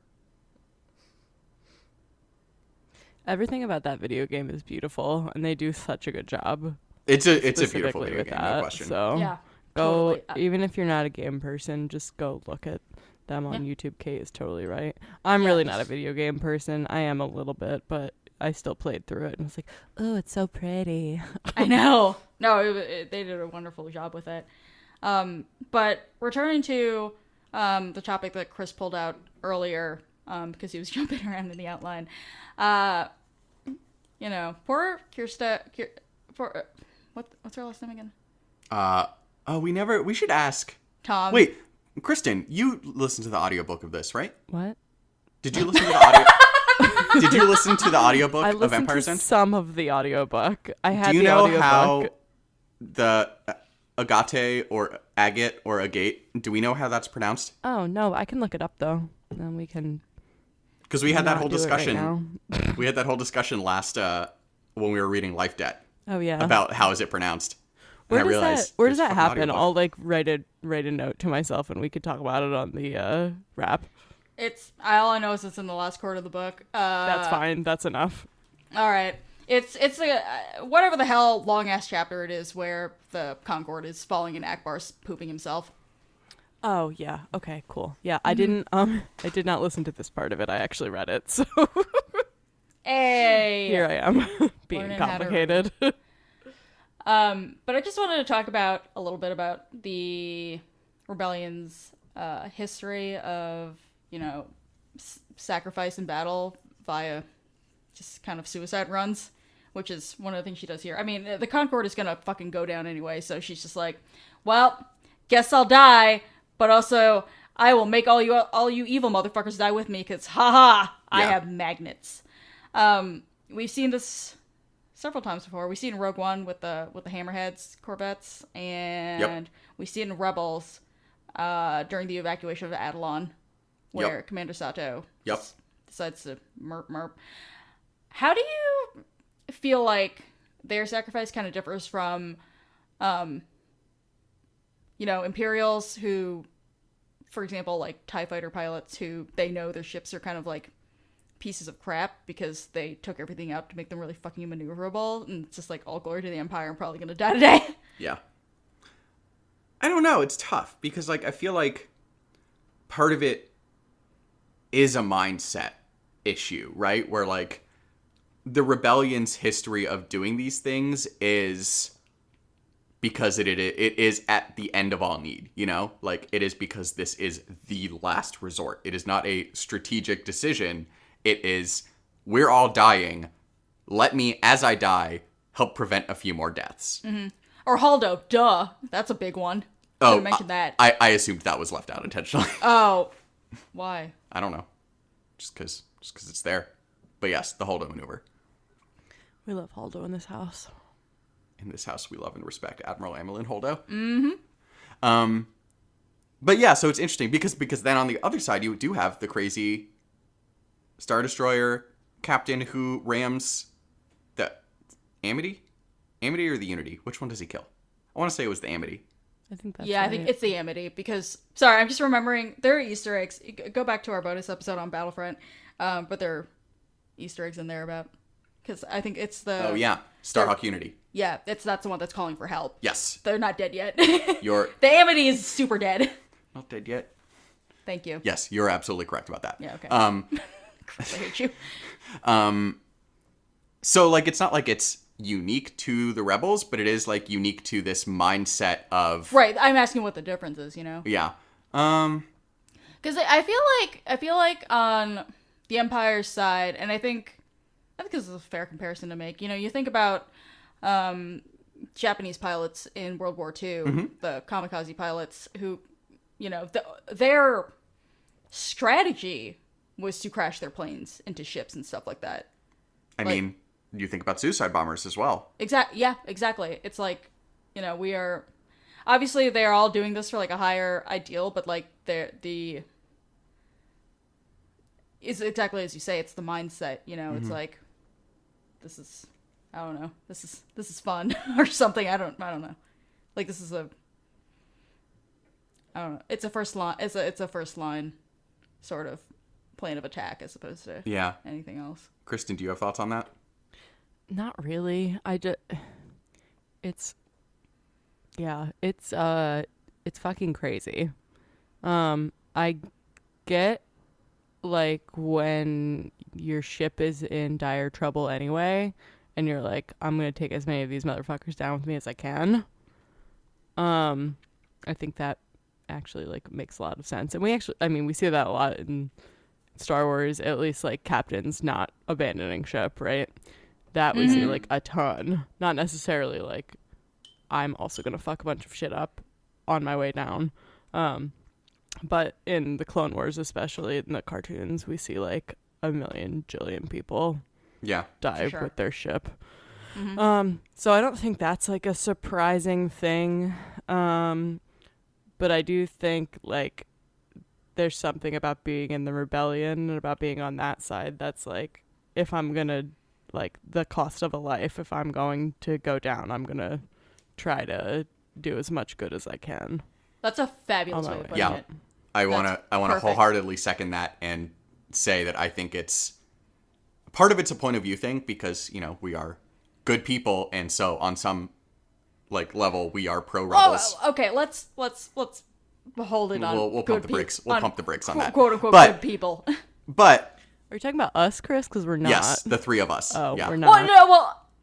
Everything about that video game is beautiful, and they do such a good job. It's a beautiful specifically video with game, that. no question. So Yeah, go, totally. even if you're not a game person, just go look at them on YouTube. Kate is totally right. I'm really not a video game person. I am a little bit, but I still played through it and was like, oh, it's so pretty. I know. No, they did a wonderful job with it. But returning to the topic that Chris pulled out earlier, because he was jumping around in the outline. You know, poor Kirsta. What's her last name again? We should ask. Tom. Wait, Kristen, you listened to the audiobook of this, right? What? Did you listen to the audio? Did you listen to the audiobook I of listened Empire's to End? some of the audiobook. I had Do you the know audiobook. how the agate or agate or agate, do we know how that's pronounced? Oh, no, I can look it up, though. Then we can Because we had that not whole do it right discussion. now. We had that whole discussion last when we were reading Life Debt Oh, yeah. about how is it pronounced. Where And I does realized where does there's that a fucking happen? audiobook. I'll like write a note to myself and we could talk about it on the wrap. It's all I know is it's in the last quarter of the book. That's fine. That's enough. All right. It's a whatever the hell long ass chapter it is where the Concorde is falling and Akbar's pooping himself. Oh yeah. Okay. Cool. Yeah. I didn't. I did not listen to this part of it. I actually read it. So Hey. here I am being Learning how to complicated. But I just wanted to talk about a little bit about the rebellion's history of, you know, sacrifice in battle via just kind of suicide runs, which is one of the things she does here. I mean, the Concorde is gonna fucking go down anyway, so she's just like, well, guess I'll die, but also I will make all you evil motherfuckers die with me, because haha, I Yeah. have magnets. We've seen this several times before. We see it in Rogue One with the Hammerheads Corvettes, and we see it in Rebels during the evacuation of Adelon, where Commander Sato decides to merp. How do you feel like their sacrifice kind of differs from, Imperials who, for example, like TIE fighter pilots who they know their ships are kind of like pieces of crap because they took everything out to make them really fucking maneuverable, and it's just like all glory to the Empire, I'm probably gonna die today. Yeah. I don't know. It's tough because, like, I feel like part of it is a mindset issue, right? Where, like, the rebellion's history of doing these things is because it is at the end of all need, you know? Like, it is because this is the last resort. It is not a strategic decision. It is, we're all dying. Let me, as I die, help prevent a few more deaths. Mm-hmm. Or Haldo, duh. That's a big one. Oh, Should've mentioned that. I assumed that was left out intentionally. Oh, why? I don't know. Just because it's there. But yes, the Holdo maneuver. We love Haldo in this house. In this house, we love and respect Admiral Amelin Holdo. Mm-hmm. But yeah, so it's interesting because then on the other side, you do have the crazy Star Destroyer captain who rams the Amity? Amity or the Unity? Which one does he kill? I want to say it was the Amity. I think that's Yeah, right. I think it's the Amity because, sorry, I'm just remembering, there are Easter eggs. Go back to our bonus episode on Battlefront, but there are Easter eggs in there about, because I think it's the... Oh yeah, Starhawk Unity. Yeah, that's the one that's calling for help. Yes. They're not dead yet. You're The Amity is super dead. not dead yet. Thank you. Yes, you're absolutely correct about that. Yeah, okay. Chris, I hate you. So, like, it's not like it's unique to the Rebels, but it is, like, unique to this mindset of... Right, I'm asking what the difference is, you know? Yeah. Because I feel like on the Empire's side, and I think this is a fair comparison to make. You know, you think about Japanese pilots in World War II, the kamikaze pilots who, you know, their strategy was to crash their planes into ships and stuff like that. I mean, you think about suicide bombers as well. Yeah, exactly. It's like, we are obviously they're all doing this for like a higher ideal, but like is exactly as you say, it's the mindset, it's like, this is, I don't know, this is fun or something. I don't know. Like, this is I don't know. It's a first line sort of plan of attack as opposed to anything else. Kristen, do you have thoughts on that? Not really. It's fucking crazy. I get, like, when your ship is in dire trouble anyway, and you're like, I'm gonna take as many of these motherfuckers down with me as I can. I think that actually, like, makes a lot of sense. And we see that a lot in Star Wars, at least, like, captains not abandoning ship, right? That we see, like, a ton. Not necessarily, like, I'm also gonna fuck a bunch of shit up on my way down. But in the Clone Wars, especially in the cartoons, we see, like, a million jillion people die with their ship. So I don't think that's, like, a surprising thing. But I do think, like, there's something about being in the rebellion and about being on that side that's, like, if I'm gonna, like, the cost of a life, if I'm going to go down, I'm gonna try to do as much good as I can. That's a fabulous way of putting it. I want to wholeheartedly second that and say that I think it's part of it's a point of view thing because, we are good people, and so on some, like, level we are pro rebels. Oh, okay, let's hold it on. We'll pump the brakes. We'll pump the brakes on that. Quote unquote good people. But are you talking about us, Chris? Because we're not. Yes, the three of us. Oh, yeah. We're not.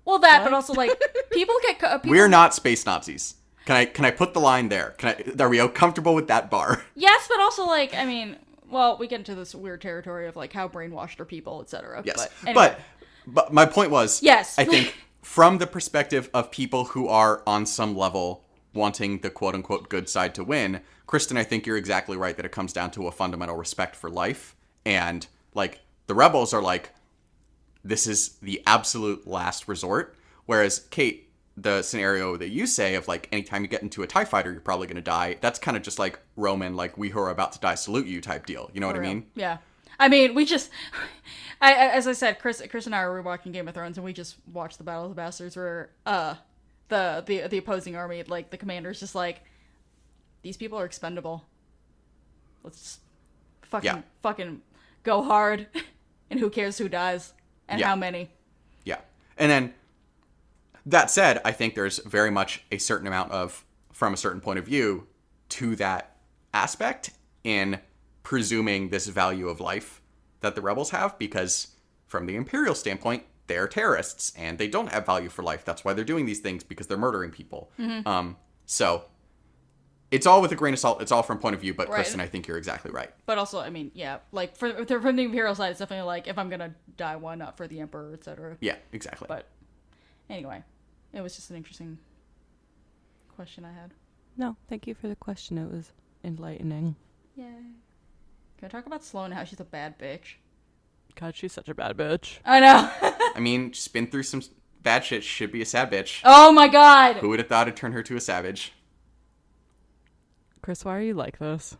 Well, that, but also, like, people get. We're not space Nazis. Can I put the line there? Are we comfortable with that bar? Yes, but also, like, I mean, well, we get into this weird territory of, like, how brainwashed are people, etc. Yes, but, anyway. but my point was, yes, I think from the perspective of people who are on some level wanting the quote unquote good side to win, Kristen, I think you're exactly right that it comes down to a fundamental respect for life, and, like, the rebels are like, this is the absolute last resort, whereas Kate, the scenario that you say of, like, anytime you get into a TIE fighter, you're probably going to die. That's kind of just like Roman, like, we who are about to die salute you type deal. You know what I mean? Yeah. I mean, we just, as I said, Chris and I were rewatching Game of Thrones, and we just watched the Battle of the Bastards where the opposing army, like, the commander's just like, these people are expendable. Let's fucking go hard, and who cares who dies and how many. Yeah. And then, that said, I think there's very much a certain amount of, from a certain point of view, to that aspect in presuming this value of life that the rebels have, because from the Imperial standpoint, they're terrorists and they don't have value for life. That's why they're doing these things, because they're murdering people. So it's all with a grain of salt. It's all from point of view, but right. Kristen, I think you're exactly right. But also, I mean, yeah, like from the Imperial side, it's definitely like, if I'm gonna die, why not for the Emperor, etc. Yeah, exactly. But anyway. It was just an interesting question I had. No, thank you for the question. It was enlightening. Yay. Can I talk about Sloane and how she's a bad bitch? God, she's such a bad bitch. I know. I mean, she's been through some bad shit. She should be a sad bitch. Oh my god! Who would have thought it'd turn her to a savage? Chris, why are you like this?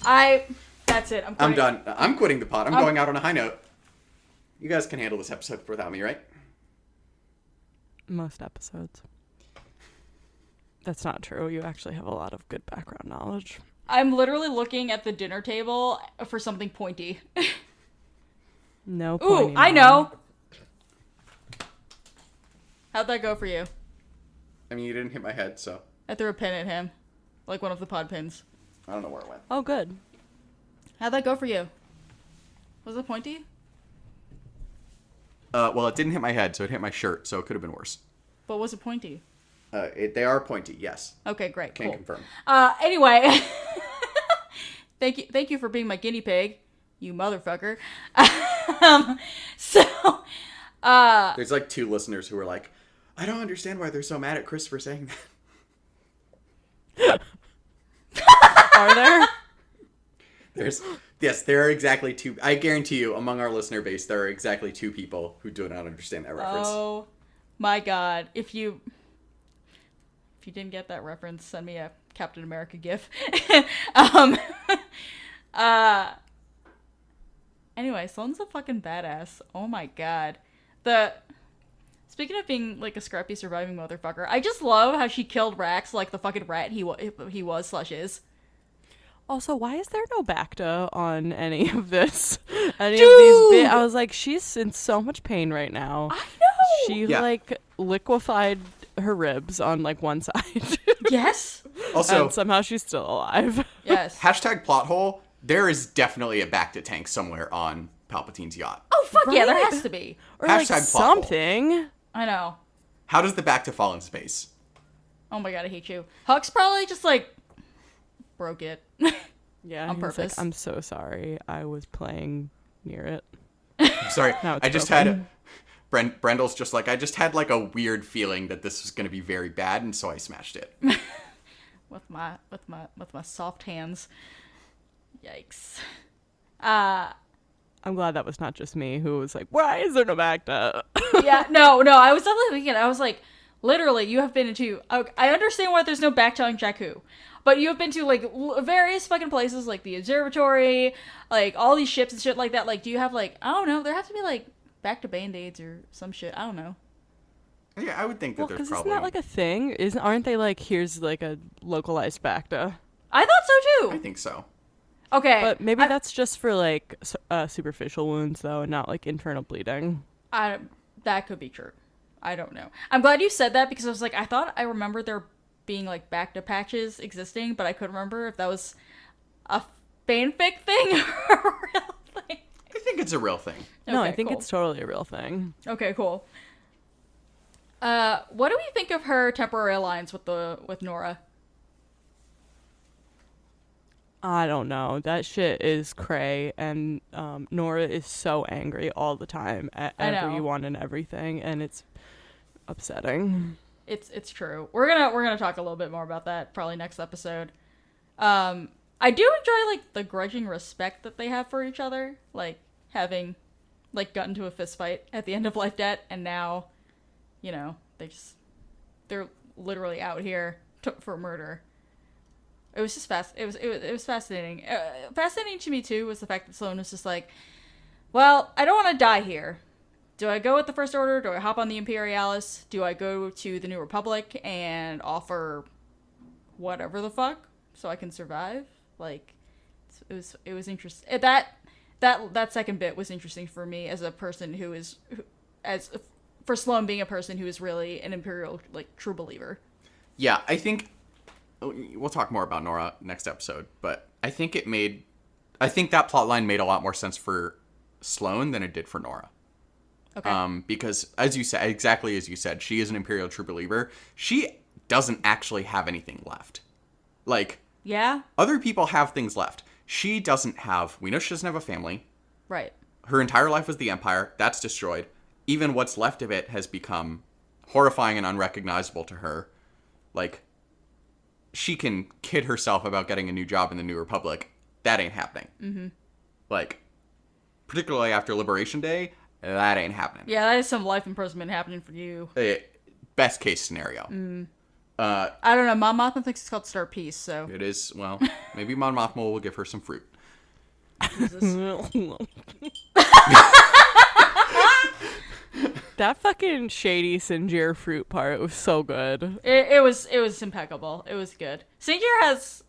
That's it. I'm done. I'm quitting the pod. I'm going out on a high note. You guys can handle this episode without me, right? Most episodes. That's not true. You actually have a lot of good background knowledge. I'm literally looking at the dinner table for something pointy. No pointy. Ooh, I know. How'd that go for you? I mean, you didn't hit my head, so. I threw a pin at him. Like one of the pod pins. I don't know where it went. Oh, good. How'd that go for you? Was it pointy? Well, it didn't hit my head, so it hit my shirt, so it could have been worse. But was it pointy? They are pointy, yes. Okay, great. Can confirm. Anyway, thank you for being my guinea pig, you motherfucker. There's like 2 listeners who are like, I don't understand why they're so mad at Chris for saying that. Are there? Yes, there are exactly two. I guarantee you, among our listener base, there are exactly two people who do not understand that reference. Oh my god. If you didn't get that reference, send me a Captain America gif. um, anyway, Sloane's a fucking badass. Oh my god. Speaking of being like a scrappy surviving motherfucker, I just love how she killed Rax like the fucking rat he was/is. Also, why is there no Bacta on any of this? Any of these bits? I was like, she's in so much pain right now. I know. She like liquefied her ribs on like one side. Yes. Also, and somehow she's still alive. Yes. hashtag plot hole. There is definitely a Bacta tank somewhere on Palpatine's yacht. Oh fuck yeah, there Right? has to be. Or like Hashtag plot hole. something. I know. How does the Bacta fall in space? Oh my god, I hate you. Huck's probably just like broke it. Yeah, On he's purpose. Like, I'm so sorry. I was playing near it. I'm sorry. Now it's I just broken. had Brendel's just like, I just had like a weird feeling that this was going to be very bad, and so I smashed it. with my soft hands. Yikes. I'm glad that was not just me who was like, why is there no Bacta? Yeah, no, I was definitely thinking, I was like, literally, you have been into, I understand why there's no Bacta on Jakku, but you have been to, like, various fucking places, like the observatory, like, all these ships and shit like that. Like, do you have, like, I don't know, there has to be, like, Bacta Band-Aids or some shit. I don't know. Yeah, I would think that Well, there's because probably... isn't that like a thing? Aren't they like, here's like a localized Bacta? I thought so, I too. think so. Okay. But maybe that's just for like superficial wounds though, and not like internal bleeding. That could be true. I don't know. I'm glad you said that because I was like, I thought I remembered there being like Bacta patches existing, but I couldn't remember if that was a fanfic thing or a real thing. I think it's a real thing. No, I Okay, think cool. it's totally a real thing. Okay, cool. What do we think of her temporary alliance with Nora? I don't know. That shit is cray, and Nora is so angry all the time at I know. everyone and everything, and it's upsetting. It's true. We're gonna talk a little bit more about that probably next episode. I do enjoy like the grudging respect that they have for each other, like having like gotten into a fist fight at the end of Life Debt, and now, you know, they're literally out here for murder. It was just it was fascinating. Fascinating to me too was the fact that Sloane was just like, well, I don't want to die here. Do I go with the First Order? Do I hop on the Imperialis? Do I go to the New Republic and offer whatever the fuck so I can survive? Like, it was interesting. That second bit was interesting for me as a person for Sloane being a person who is really an Imperial like true believer. Yeah, I think we'll talk more about Nora next episode, but I think that plot line made a lot more sense for Sloane than it did for Nora. Okay. Because as you said, exactly as you said, she is an Imperial true believer. She doesn't actually have anything left. Like, Yeah. other people have things left. She doesn't have, we know she doesn't have a family. Right. Her entire life was the Empire. That's destroyed. Even what's left of it has become horrifying and unrecognizable to her. Like, she can kid herself about getting a new job in the New Republic. That ain't happening. Mm-hmm. Like, particularly after Liberation Day, that ain't happening. Yeah, that is some life imprisonment happening for you. Best case scenario. I don't know. Mom Mothma thinks it's called Star Peace, so. It is, well, maybe Mon Mothma will give her some fruit. That fucking shady Sinjir fruit part was so good. It was impeccable. It was good. Sinjir has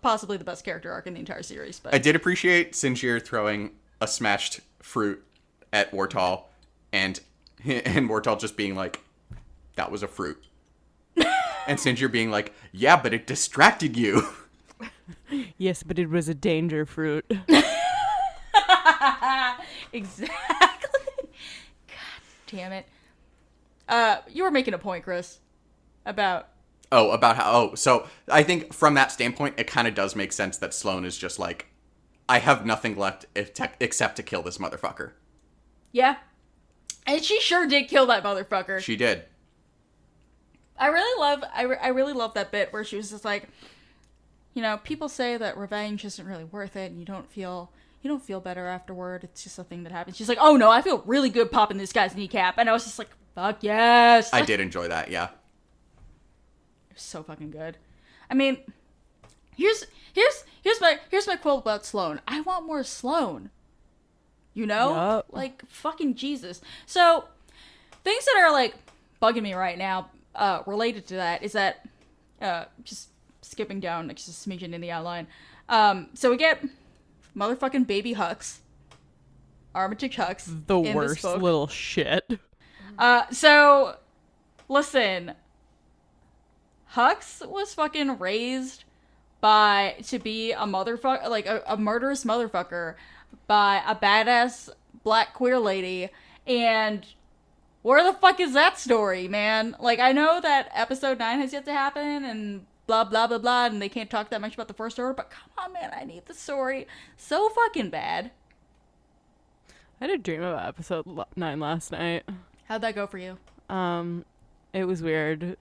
possibly the best character arc in the entire series. But I did appreciate Sinjir throwing a smashed fruit at Wartal, and Wartal just being like, that was a fruit. And Sinjir being like, yeah, but it distracted you. Yes, but it was a danger fruit. Exactly. God damn it. You were making a point, Chris, about. So I think from that standpoint, it kind of does make sense that Sloane is just like, I have nothing left except to kill this motherfucker. Yeah. And she sure did kill that motherfucker. She did. I really love that bit where she was just like, you know, people say that revenge isn't really worth it, and you don't feel better afterward. It's just a thing that happens. She's like, oh no, I feel really good popping this guy's kneecap, and I was just like, fuck yes. I did enjoy that. Yeah. It was so fucking good. I mean, here's my quote about Sloane. I want more Sloane. You know? Yep. Like, fucking Jesus. So, things that are, like, bugging me right now, related to that, is that, just skipping down, like, just a smidgen in the outline. So we get motherfucking baby Hux. Armitage Hux. The in worst this book. little shit. So, listen. Hux was fucking raised to be a motherfucker, like a murderous motherfucker by a badass black queer lady, and where the fuck is that story, man? Like, I know that episode 9 has yet to happen, and blah, blah, blah, blah, and they can't talk that much about the first order, but come on, man, I need the story so fucking bad. I had a dream about episode 9 last night. How'd that go for you? It was weird.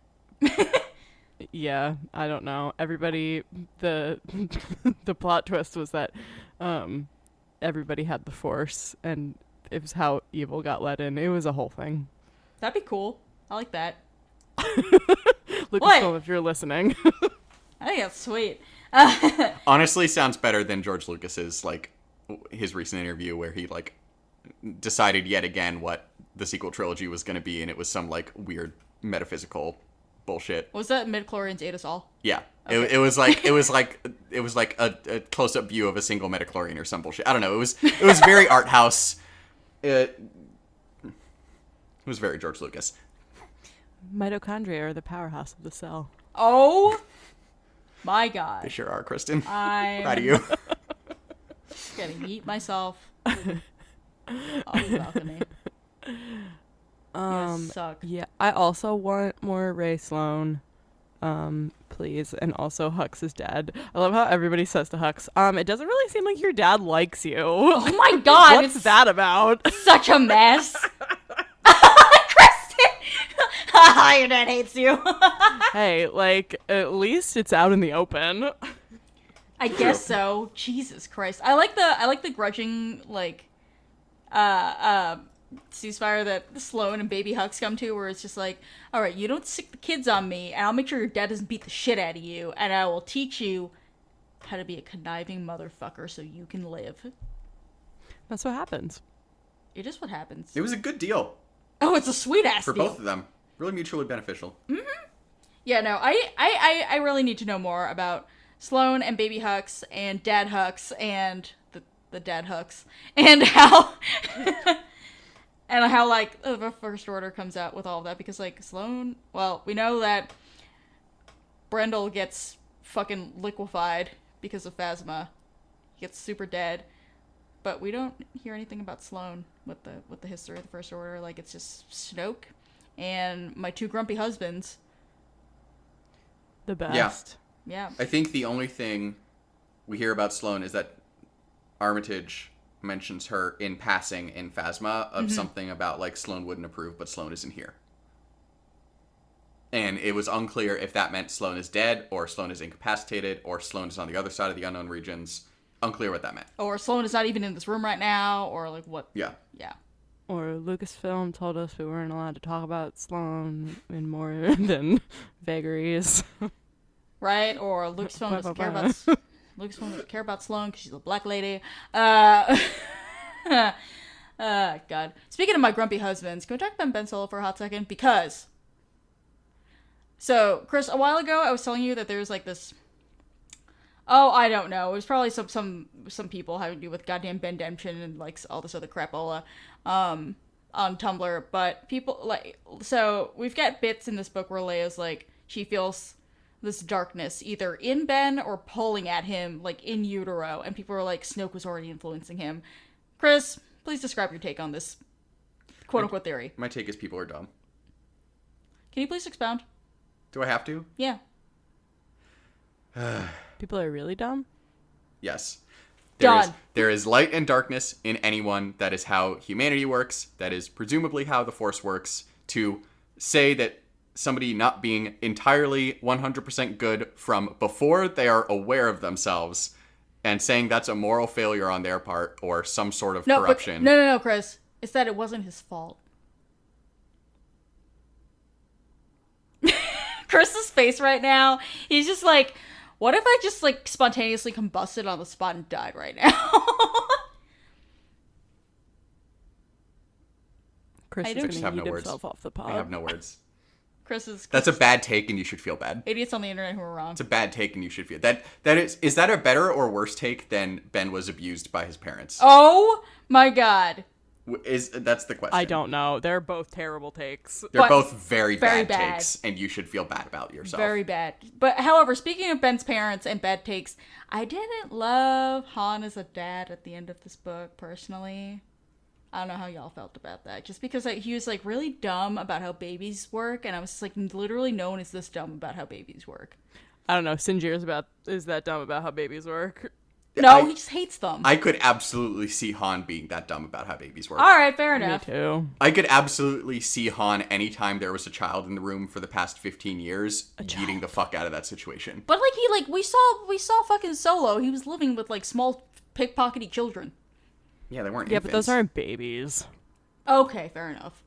Yeah, I don't know. Everybody, the plot twist was that everybody had the Force, and it was how evil got let in. It was a whole thing. That'd be cool. I like that. Lucasfilm, if you're listening. I think that's sweet. Honestly, sounds better than George Lucas's, like, his recent interview where he, like, decided yet again what the sequel trilogy was going to be, and it was some, like, weird metaphysical bullshit. Was that midichlorians ate us all? Yeah. Okay. It was like a close-up view of a single metachlorian or some bullshit. I don't know. It was very art house. It was very George Lucas. Mitochondria are the powerhouse of the cell. Oh my god. They sure are, Kristen. I'm Proud of you. gonna eat myself on the balcony. You suck. Yeah, I also want more Ray Sloane, please, and also Hux is dead. I love how everybody says to Hux, it doesn't really seem like your dad likes you. Oh my god, What's that about? Such a mess. Kristen! Your dad hates you. Hey, like, at least it's out in the open. I guess so. Jesus Christ. I like the grudging, like, ceasefire that Sloane and baby Hux come to, where it's just like, all right, you don't sick the kids on me, and I'll make sure your dad doesn't beat the shit out of you, and I will teach you how to be a conniving motherfucker so you can live. That's what happens. It is what happens. It was a good deal Oh, it's a sweet ass for deal. both of them. Really mutually beneficial. Yeah, no, I really need to know more about Sloane and baby Hux and dad Hux and the dad Hux and how and how, like, the First Order comes out with all of that, because, like, Sloane, well, we know that Brendel gets fucking liquefied because of Phasma. He gets super dead. But we don't hear anything about Sloane with the history of the First Order. Like, it's just Snoke and my two grumpy husbands. The best. Yeah. I think the only thing we hear about Sloane is that Armitage mentions her in passing in Phasma of something about, like, Sloane wouldn't approve, but Sloane isn't here. And it was unclear if that meant Sloane is dead, or Sloane is incapacitated, or Sloane is on the other side of the unknown regions. Unclear what that meant. Or Sloane is not even in this room right now, or, like, what. Yeah. Yeah. Or Lucasfilm told us we weren't allowed to talk about Sloane in more than vagaries. Right? Or Lucasfilm doesn't care about Lucasfilm doesn't care about Sloane because she's a black lady. God. Speaking of my grumpy husbands, can we talk about Ben Solo for a hot second? Because, so, Chris, a while ago I was telling you that there's, like, this, oh, I don't know, it was probably some people having to do with goddamn Bendemption and, like, all this other crapola on Tumblr, but people, like, so we've got bits in this book where Leia's, like, she feels this darkness either in Ben or pulling at him, like, in utero, and people are like, Snoke was already influencing him. Chris, please describe your take on this quote-unquote theory. My take is people are dumb. Can you please expound? Do I have to? Yeah. People are really dumb? Yes. Done. There is light and darkness in anyone. That is how humanity works. That is presumably how the Force works. To say that somebody not being entirely 100% good from before they are aware of themselves and saying that's a moral failure on their part or some sort of corruption. No, Chris. It's that it wasn't his fault. Chris's face right now, he's just like, what if I just like spontaneously combusted on the spot and died right now? Chris I is don't going just to have eat no words. himself off the I pod. have no words. Chris That's a bad take and you should feel bad. idiots on the internet who are wrong. It's a bad take and you should feel that is that a better or worse take than Ben was abused by his parents? Oh my god. That's the question. I don't know. They're both terrible takes. They're But both very very bad bad. takes, and you should feel bad about yourself. Very bad. But however, speaking of Ben's parents and bad takes, I didn't love Han as a dad at the end of this book, personally. I don't know how y'all felt about that. Just because he was like really dumb about how babies work, and I was like, literally no one is this dumb about how babies work. I don't know. Sinjir is that dumb about how babies work. No, he just hates them. I could absolutely see Han being that dumb about how babies work. Alright, fair enough. Me too. I could absolutely see Han anytime there was a child in the room for the past 15 years beating the fuck out of that situation. But like we saw fucking Solo. He was living with like small pickpockety children. Yeah, they weren't Yeah, infants. but those aren't babies. Okay, fair enough.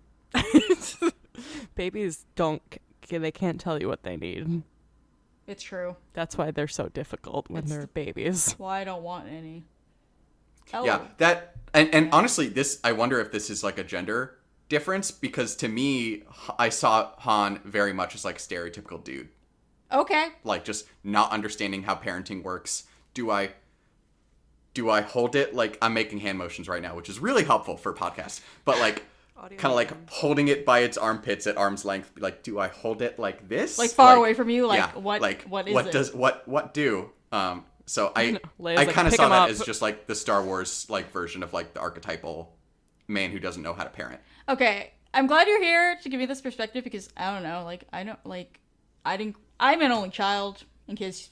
Babies they can't tell you what they need. It's true. That's why they're so difficult when they're babies. Well, I don't want any. Oh. Yeah, that and honestly, I wonder if this is like a gender difference, because to me, I saw Han very much as like stereotypical dude, Okay. like just not understanding how parenting works. Do I hold it like I'm making hand motions right now, which is really helpful for podcasts, but like kind of like holding it by its armpits at arm's length, like do I hold it like this, Like far away from you, like yeah, what is what it? does what do so I Leia's I like, kind of "Pick saw him that up." as just like the Star Wars like version of like the archetypal man who doesn't know how to parent. Okay, I'm glad you're here to give me this perspective, because I don't know, like I'm an only child, in case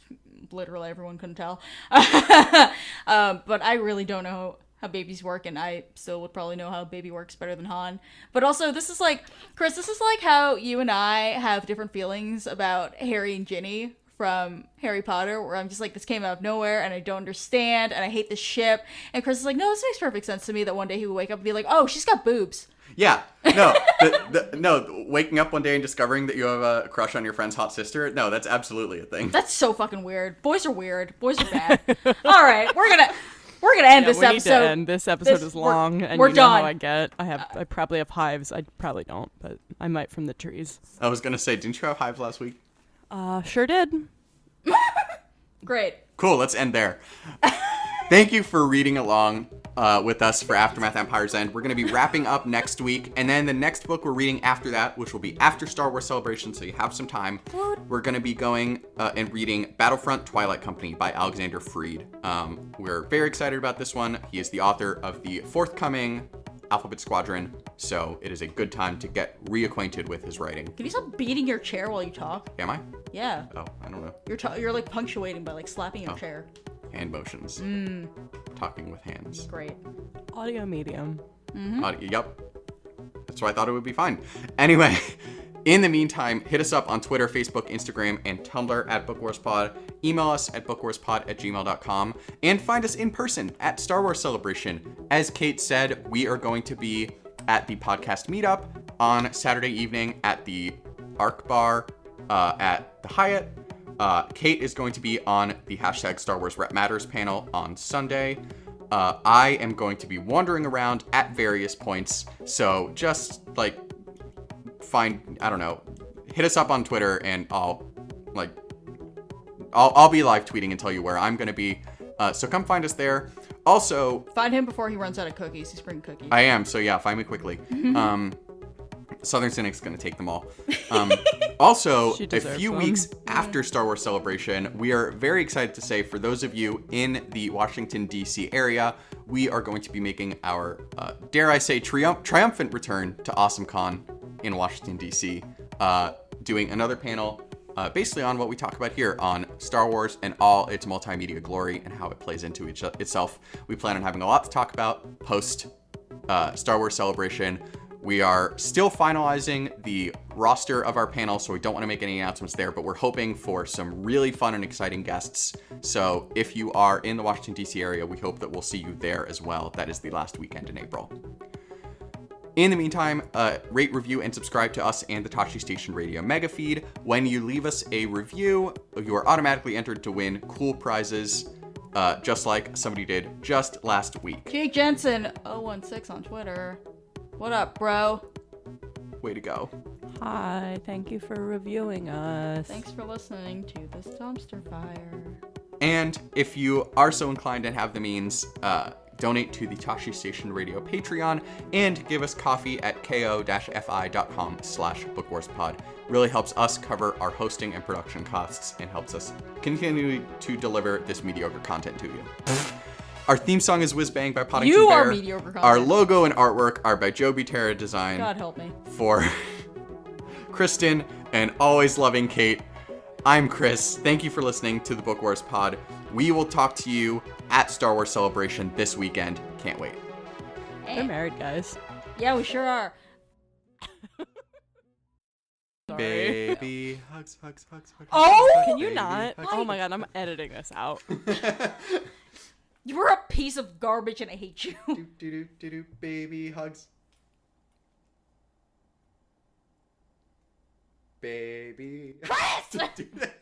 literally everyone couldn't tell. But I really don't know how babies work, and I still would probably know how a baby works better than Han. But also, this is like, Chris, this is like how you and I have different feelings about Harry and Ginny from Harry Potter, where I'm just like, this came out of nowhere, and I don't understand, and I hate this ship. And Chris is like, no, this makes perfect sense to me, that one day he would wake up and be like, oh, she's got boobs. Yeah, no, no, waking up one day and discovering that you have a crush on your friend's hot sister, no, that's absolutely a thing. That's so fucking weird. Boys are weird. Boys are bad. All right, we're gonna end this we episode. Need to end. This episode is long, and we're you know done. how I get. I probably have hives. I probably don't, but I might from the trees. I was gonna say, didn't you have hives last week? Sure did. Great. Cool, let's end there. Thank you for reading along with us for Aftermath Empire's End. We're going to be wrapping up next week, and then the next book we're reading after that, which will be after Star Wars Celebration, so you have some time. We're going to be going and reading Battlefront Twilight Company by Alexander Freed. We're very excited about this one. He is the author of the forthcoming Alphabet Squadron, so it is a good time to get reacquainted with his writing. Can you stop beating your chair while you talk? Am I? Yeah. Oh, I don't know. You're like punctuating by like slapping your chair. Hand motions. Talking with hands. Great. Audio medium. Yep. That's why I thought it would be fine. Anyway, in the meantime, hit us up on Twitter, Facebook, Instagram, and Tumblr at BookWarsPod. Email us at bookwarspod@gmail.com. And find us in person at Star Wars Celebration. As Kate said, we are going to be at the podcast meetup on Saturday evening at the Arc Bar at the Hyatt. Kate is going to be on the hashtag Star Wars Rep Matters panel on Sunday. I am going to be wandering around at various points. So just like I don't know, hit us up on Twitter and I'll be live tweeting and tell you where I'm going to be. So come find us there. Also, Find him before he runs out of cookies. He's bringing cookies. I am. So yeah, find me quickly. Southern Cynic's going to take them all. Also, She a deserves few them. weeks after Star Wars Celebration, we are very excited to say, for those of you in the Washington, D.C. area, we are going to be making our, dare I say, triumphant return to AwesomeCon in Washington, D.C., doing another panel basically on what we talk about here on Star Wars and all its multimedia glory and how it plays into itself. We plan on having a lot to talk about post Star Wars Celebration. We are still finalizing the roster of our panel, so we don't want to make any announcements there, but we're hoping for some really fun and exciting guests. So if you are in the Washington, D.C. area, we hope that we'll see you there as well. That is the last weekend in April. In the meantime, rate, review, and subscribe to us and the Tachi Station Radio mega feed. When you leave us a review, you are automatically entered to win cool prizes, just like somebody did just last week. Jake Jensen 016 on Twitter. What up, bro? Way to go. Hi, thank you for reviewing us. Thanks for listening to this dumpster fire. And if you are so inclined and have the means, donate to the Tashi Station Radio Patreon and give us coffee at ko-fi.com/bookwarspod. Really helps us cover our hosting and production costs and helps us continue to deliver this mediocre content to you. Our theme song is Whiz Bang by Poddington You Bear. are mediocre content. Our logo and artwork are by Joe Butera Design. God help me. For Kristen and always loving Kate, I'm Chris. Thank you for listening to the Book Wars Pod. We will talk to you at Star Wars Celebration this weekend. Can't wait. They're married, guys. Yeah, we sure are. Sorry. Baby hugs, hugs, hugs, hugs. Oh! hugs, Can you baby not? hugs. Oh my god, I'm editing this out. You're a piece of garbage and I hate you. Do, do, do, do, do, baby hugs. Baby. Chris! Do that.